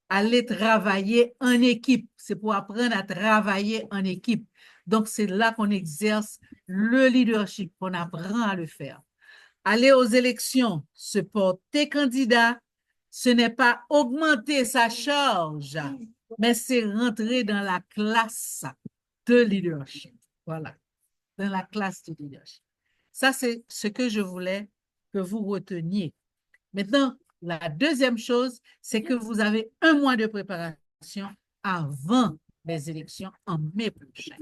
aller travailler en équipe. C'est pour apprendre à travailler en équipe. Donc, c'est là qu'on exerce le leadership, qu'on apprend à le faire. Aller aux élections, se porter candidat, ce n'est pas augmenter sa charge, mais c'est rentrer dans la classe de leadership. Voilà, dans la classe de leadership. Ça, c'est ce que je voulais que vous reteniez. Maintenant, la deuxième chose, c'est que vous avez un mois de préparation avant les élections en mai prochain.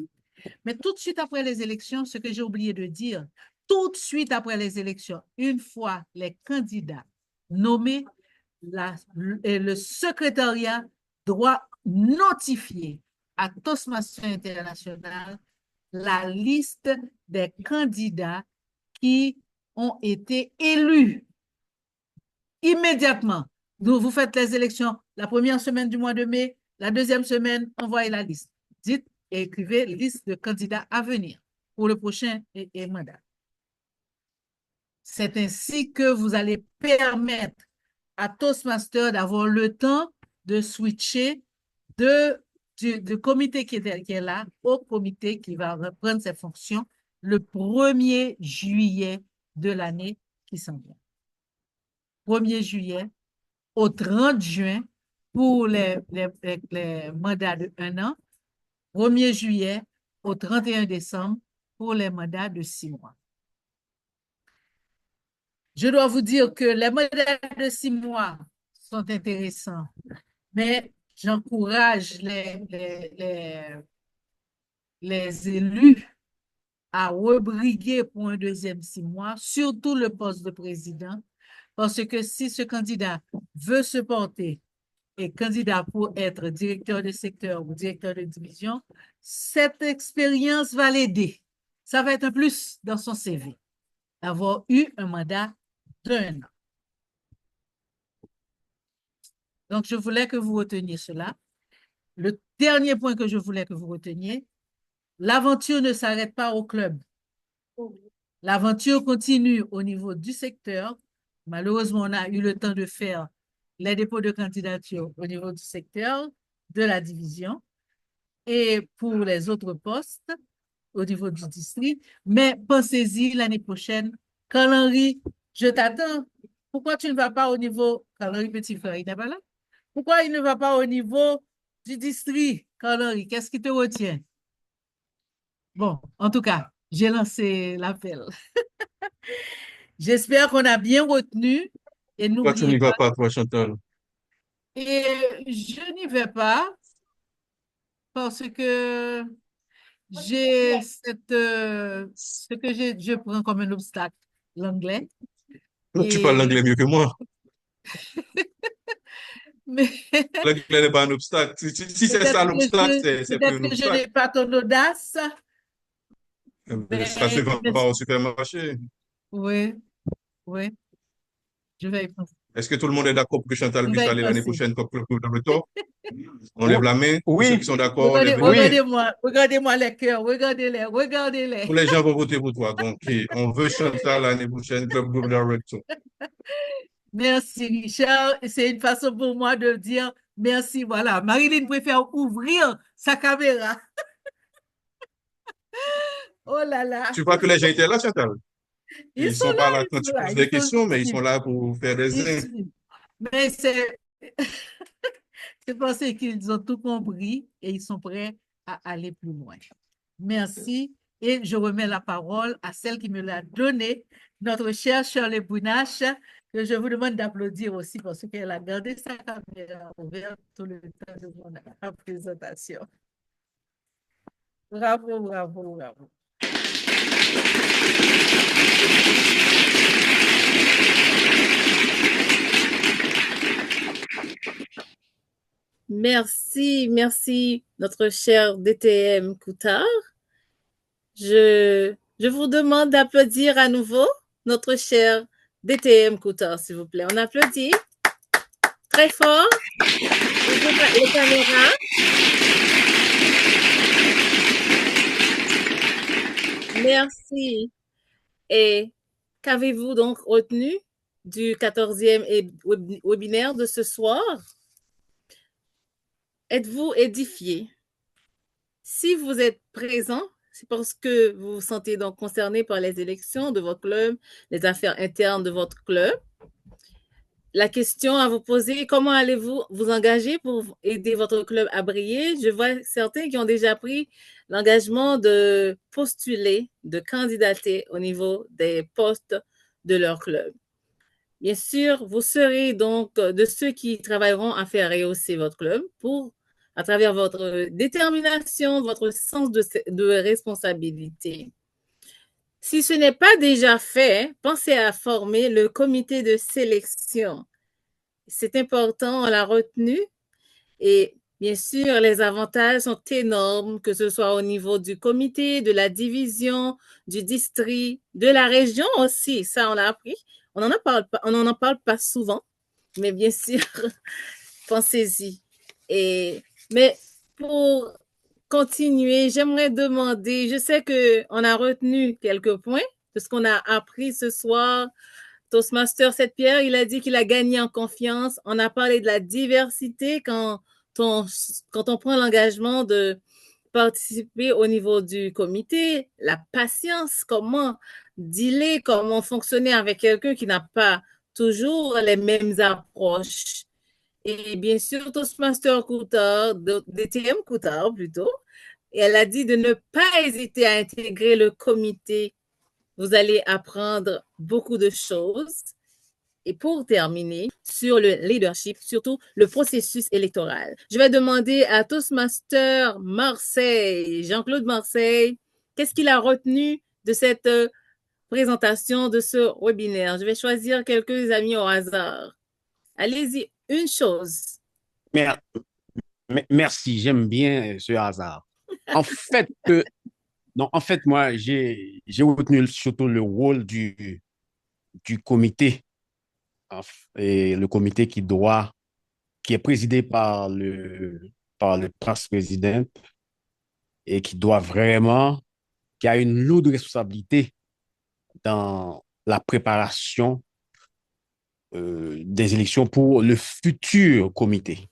Mais tout de suite après les élections, ce que j'ai oublié de dire, tout de suite après les élections, une fois les candidats nommés, le secrétariat doit notifier à Toastmasters International la liste des candidats qui ont été élus. Immédiatement, vous faites les élections la première semaine du mois de mai, la deuxième semaine, envoyez la liste. Dites et écrivez liste de candidats à venir pour le prochain mandat. C'est ainsi que vous allez permettre à Toastmasters d'avoir le temps de switcher du comité qui est là au comité qui va reprendre ses fonctions le 1er juillet de l'année qui s'en vient. 1er juillet au 30 juin pour les mandats de 1 an, 1er juillet au 31 décembre pour les mandats de 6 mois. Je dois vous dire que les mandats de 6 mois sont intéressants, mais j'encourage les élus à rebriguer pour un deuxième 6 mois, surtout le poste de président, parce que si ce candidat veut se porter et candidat pour être directeur de secteur ou directeur de division, cette expérience va l'aider. Ça va être un plus dans son CV, d'avoir eu un mandat d'1 an. Donc, je voulais que vous reteniez cela. Le dernier point que je voulais que vous reteniez, l'aventure ne s'arrête pas au club. L'aventure continue au niveau du secteur. Malheureusement, on a eu le temps de faire les dépôts de candidature au niveau du secteur, de la division et pour les autres postes au niveau du district. Mais pensez-y l'année prochaine. Carl-Henri, je t'attends. Pourquoi tu ne vas pas au niveau... Carl-Henri Petit-Frère, il n'est pas là? Pourquoi il ne va pas au niveau du district, Carl-Henri? Qu'est-ce qui te retient? Bon, en tout cas, j'ai lancé l'appel. J'espère qu'on a bien retenu. Et Toi, tu n'y vas pas, toi, Chantal. Et je n'y vais pas parce que j'ai ce que je prends comme un obstacle, l'anglais. Tu parles l'anglais mieux que moi. Mais l'anglais n'est pas un obstacle. Si c'est ça l'obstacle, c'est plus un peut-être que je obstacle. n'ai pas ton audace. Ça se vend pas au supermarché. Oui, oui. Je vais y penser. Est-ce que tout le monde est d'accord pour que Chantal puisse aller l'année prochaine comme club dans le temps? On Oui. lève la main. Pour ceux qui sont d'accord, Regardez-moi les cœurs, regardez-les. Tous les gens vont voter pour toi. Donc, on veut Chantal l'année prochaine, club group director. Merci, Richard. C'est une façon pour moi de dire merci. Voilà, Marilyn préfère ouvrir sa caméra. Oh là là. Tu crois que les gens étaient là, Chantal? Ils sont pas là quand tu poses des questions, mais ils sont là pour faire des zins. Mais c'est parce qu'ils ont tout compris et ils sont prêts à aller plus loin. Merci. Et je remets la parole à celle qui me l'a donnée, notre chère Shirley Bounache, que je vous demande d'applaudir aussi parce qu'elle a gardé sa caméra ouverte tout le temps de mon présentation. Bravo, bravo, bravo. Merci, merci, notre cher DTM Coutard. Je vous demande d'applaudir à nouveau notre cher DTM Coutard, s'il vous plaît. On applaudit très fort. Les caméras. Merci. Et qu'avez-vous donc retenu du 14e webinaire de ce soir? Êtes-vous édifié? Si vous êtes présent, c'est parce que vous vous sentez donc concerné par les élections de votre club, les affaires internes de votre club. La question à vous poser, comment allez-vous vous engager pour aider votre club à briller? Je vois certains qui ont déjà pris l'engagement de postuler, de candidater au niveau des postes de leur club. Bien sûr, vous serez donc de ceux qui travailleront à faire rehausser votre club à travers votre détermination, votre sens de responsabilité. Si ce n'est pas déjà fait, pensez à former le comité de sélection. C'est important, on l'a retenu. Et bien sûr, les avantages sont énormes, que ce soit au niveau du comité, de la division, du district, de la région aussi. Ça, on l'a appris. On n'en parle pas souvent, mais bien sûr, pensez-y. Mais pour continuer, j'aimerais demander, je sais qu'on a retenu quelques points de ce qu'on a appris ce soir. Toastmaster Sept-Pierre, il a dit qu'il a gagné en confiance. On a parlé de la diversité quand on prend l'engagement de participer au niveau du comité, la patience, comment dealer, comment fonctionner avec quelqu'un qui n'a pas toujours les mêmes approches. Et bien sûr, Toastmaster Coutard, DTM Coutard plutôt, et elle a dit de ne pas hésiter à intégrer le comité. Vous allez apprendre beaucoup de choses. Et pour terminer, sur le leadership, surtout le processus électoral, je vais demander à Toastmaster Marseille, Jean-Claude Marseille, qu'est-ce qu'il a retenu de cette présentation, de ce webinaire? Je vais choisir quelques amis au hasard. Allez-y, une chose. Merci, j'aime bien ce hasard. En fait, moi, j'ai retenu surtout le rôle du comité, et le comité qui est présidé par le prince-président et qui a une lourde responsabilité dans la préparation des élections pour le futur comité.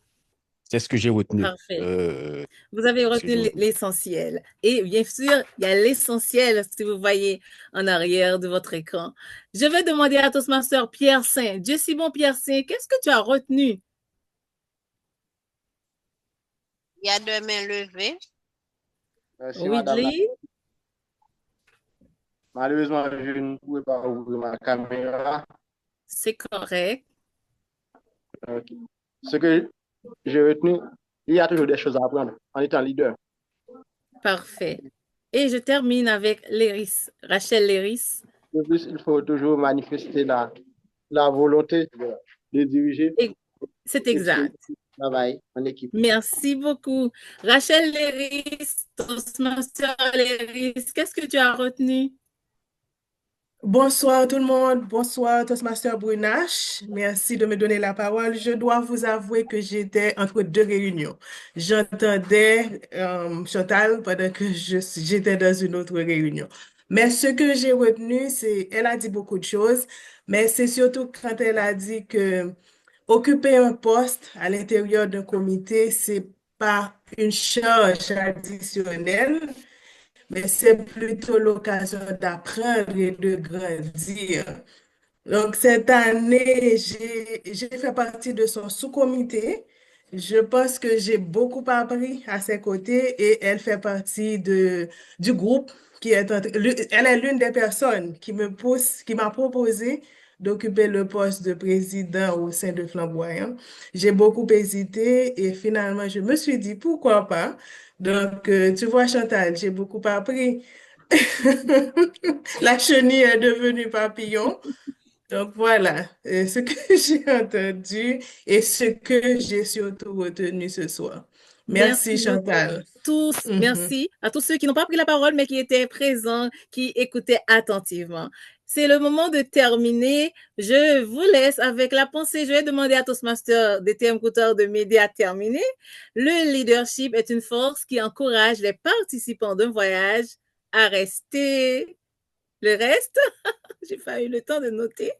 C'est ce que j'ai retenu. Parfait. Vous avez retenu l'essentiel. Et bien sûr, il y a l'essentiel, si vous voyez en arrière de votre écran. Je vais demander à Toastmaster Pierre Saint. Dieu si bon, Pierre Saint, qu'est-ce que tu as retenu? Il y a deux mains levées. Merci, madame. Malheureusement, je ne pouvais pas ouvrir ma caméra. C'est correct. Okay. Ce que j'ai retenu, il y a toujours des choses à apprendre en étant leader. Parfait. Et je termine avec Rachel Léris. De plus, il faut toujours manifester la volonté de diriger. C'est exact. Travail en équipe. Merci beaucoup. Rachel Léris, Toastmaster Léris, qu'est-ce que tu as retenu? Bonsoir tout le monde, bonsoir Toastmaster Brunache, merci de me donner la parole. Je dois vous avouer que j'étais entre deux réunions. J'entendais Chantal pendant que j'étais dans une autre réunion. Mais ce que j'ai retenu, elle a dit beaucoup de choses, mais c'est surtout quand elle a dit que occuper un poste à l'intérieur d'un comité, c'est pas une charge additionnelle, mais c'est plutôt l'occasion d'apprendre et de grandir. Donc, cette année, j'ai fait partie de son sous-comité. Je pense que j'ai beaucoup appris à ses côtés et elle fait partie du groupe elle est l'une des personnes qui m'a proposé d'occuper le poste de président au sein de Flamboyant. J'ai beaucoup hésité et finalement, je me suis dit pourquoi pas. Donc, tu vois, Chantal, j'ai beaucoup appris. La chenille est devenue papillon. Donc voilà, ce que j'ai entendu et ce que j'ai surtout retenu ce soir. Merci Merci beaucoup Chantal. tous. Mhm. Merci à tous ceux qui n'ont pas pris la parole, mais qui étaient présents, qui écoutaient attentivement. C'est le moment de terminer. Je vous laisse avec la pensée. Je vais demander à Toastmaster DTM Couture de m'aider à terminer. Le leadership est une force qui encourage les participants d'un voyage à rester. Le reste, j'ai pas eu le temps de noter.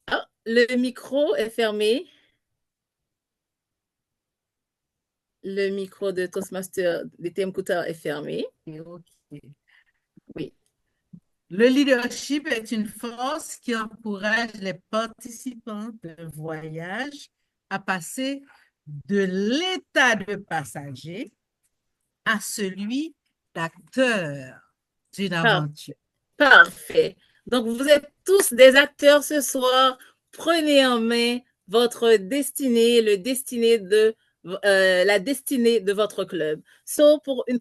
Ah, le micro est fermé. Le micro de Toastmaster DTM Couture est fermé. OK. Oui. Le leadership est une force qui encourage les participants d'un voyage à passer de l'état de passager à celui d'acteur d'une aventure. Parfait. Donc, vous êtes tous des acteurs ce soir. Prenez en main votre destinée, la destinée de votre club. So, pour une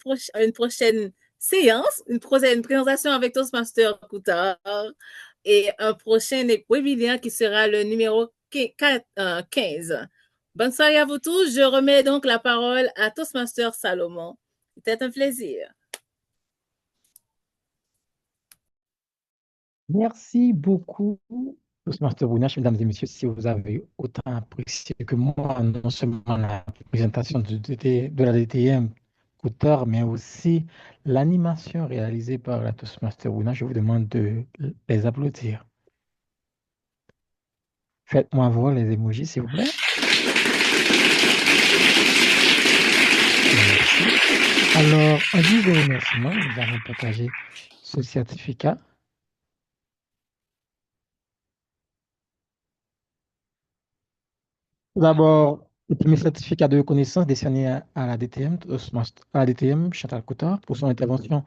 prochaine séance, une prochaine présentation avec Toastmaster Couture et un prochain webinaire qui sera le numéro 15. Bonne soirée à vous tous. Je remets donc la parole à Toastmaster Salomon. C'était un plaisir. Merci beaucoup, Toastmaster Brunache, mesdames et messieurs, si vous avez autant apprécié que moi, non seulement la présentation de la DTM Couture, mais aussi l'animation réalisée par la Toastmaster Brunache, je vous demande de les applaudir. Faites-moi voir les emojis, s'il vous plaît. Merci. Alors, en guise de remerciement, nous allons partager ce certificat. Tout d'abord, le premier certificat de reconnaissance décerné à la DTM, Chantal Couture, pour son intervention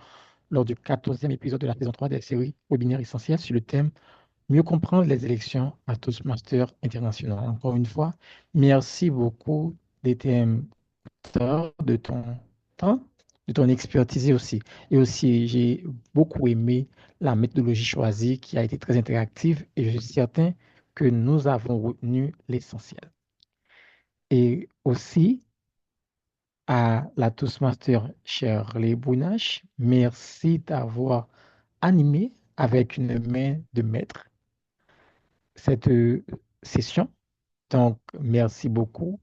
lors du 14e épisode de la saison 3 des séries webinaires essentiels sur le thème Mieux comprendre les élections à Toastmasters International. Encore une fois, merci beaucoup DTM Couture de ton temps, de ton expertise aussi. Et aussi, j'ai beaucoup aimé la méthodologie choisie qui a été très interactive et je suis certain que nous avons retenu l'essentiel. Et aussi à la Toastmaster Shirley Brunache, merci d'avoir animé avec une main de maître cette session. Donc, merci beaucoup.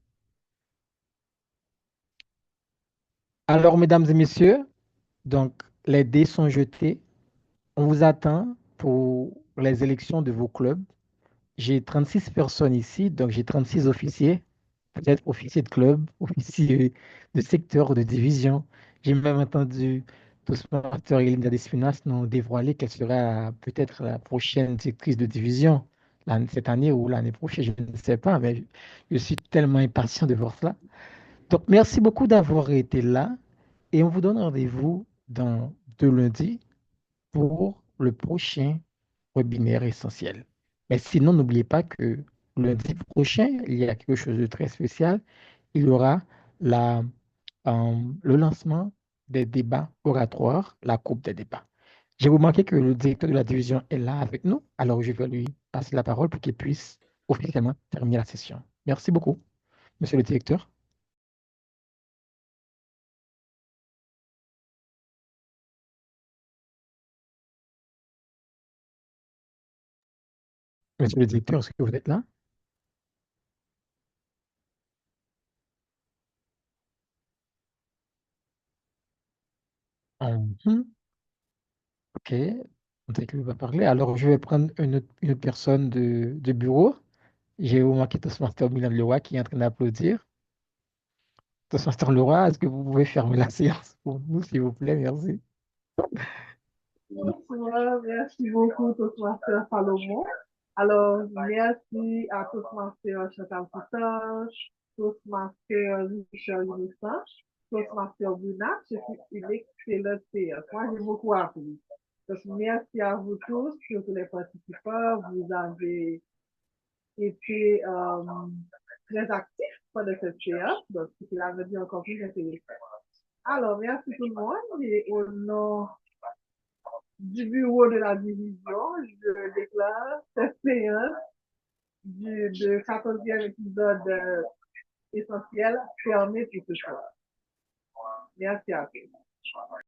Alors, mesdames et messieurs, donc, les dés sont jetés. On vous attend pour les élections de vos clubs. J'ai 36 personnes ici, donc j'ai 36 officiers, peut-être officiers de club, officiers de secteur, de division. J'ai même entendu Toastmaster Elinda Despinas nous dévoiler qu'elle sera peut-être la prochaine directrice de division cette année ou l'année prochaine, je ne sais pas, mais je suis tellement impatient de voir cela. Donc, merci beaucoup d'avoir été là et on vous donne rendez-vous dans 2 lundis pour le prochain webinaire essentiel. Mais sinon, n'oubliez pas que lundi prochain, il y a quelque chose de très spécial. Il y aura le lancement des débats oratoires, la coupe des débats. J'ai remarqué que le directeur de la division est là avec nous, alors je vais lui passer la parole pour qu'il puisse officiellement terminer la session. Merci beaucoup, monsieur le directeur. Monsieur le directeur, est-ce que vous êtes là? OK, on dirait qu'il va parler. Alors, je vais prendre une personne de bureau. J'ai remarqué Toastmaster Milan Leroy qui est en train d'applaudir. Toastmaster Leroy, est-ce que vous pouvez fermer la séance pour nous, s'il vous plaît? Merci. Bonsoir, merci beaucoup, Toastmaster Salomon. Alors, merci à Toastmaster Chantal Couture, Toastmaster Michel Innocent, Toastmaster Brunache, c'est une excellente séance. Moi, j'ai beaucoup appris. Donc, merci à vous tous, surtout les participants. Vous avez été très actifs pendant cette séance, donc cela veut dire encore plus intéressant. Alors, merci tout le monde et au nom du bureau de la division, je déclare cette séance de 14e épisode essentiel fermée pour ce soir. Merci à tous.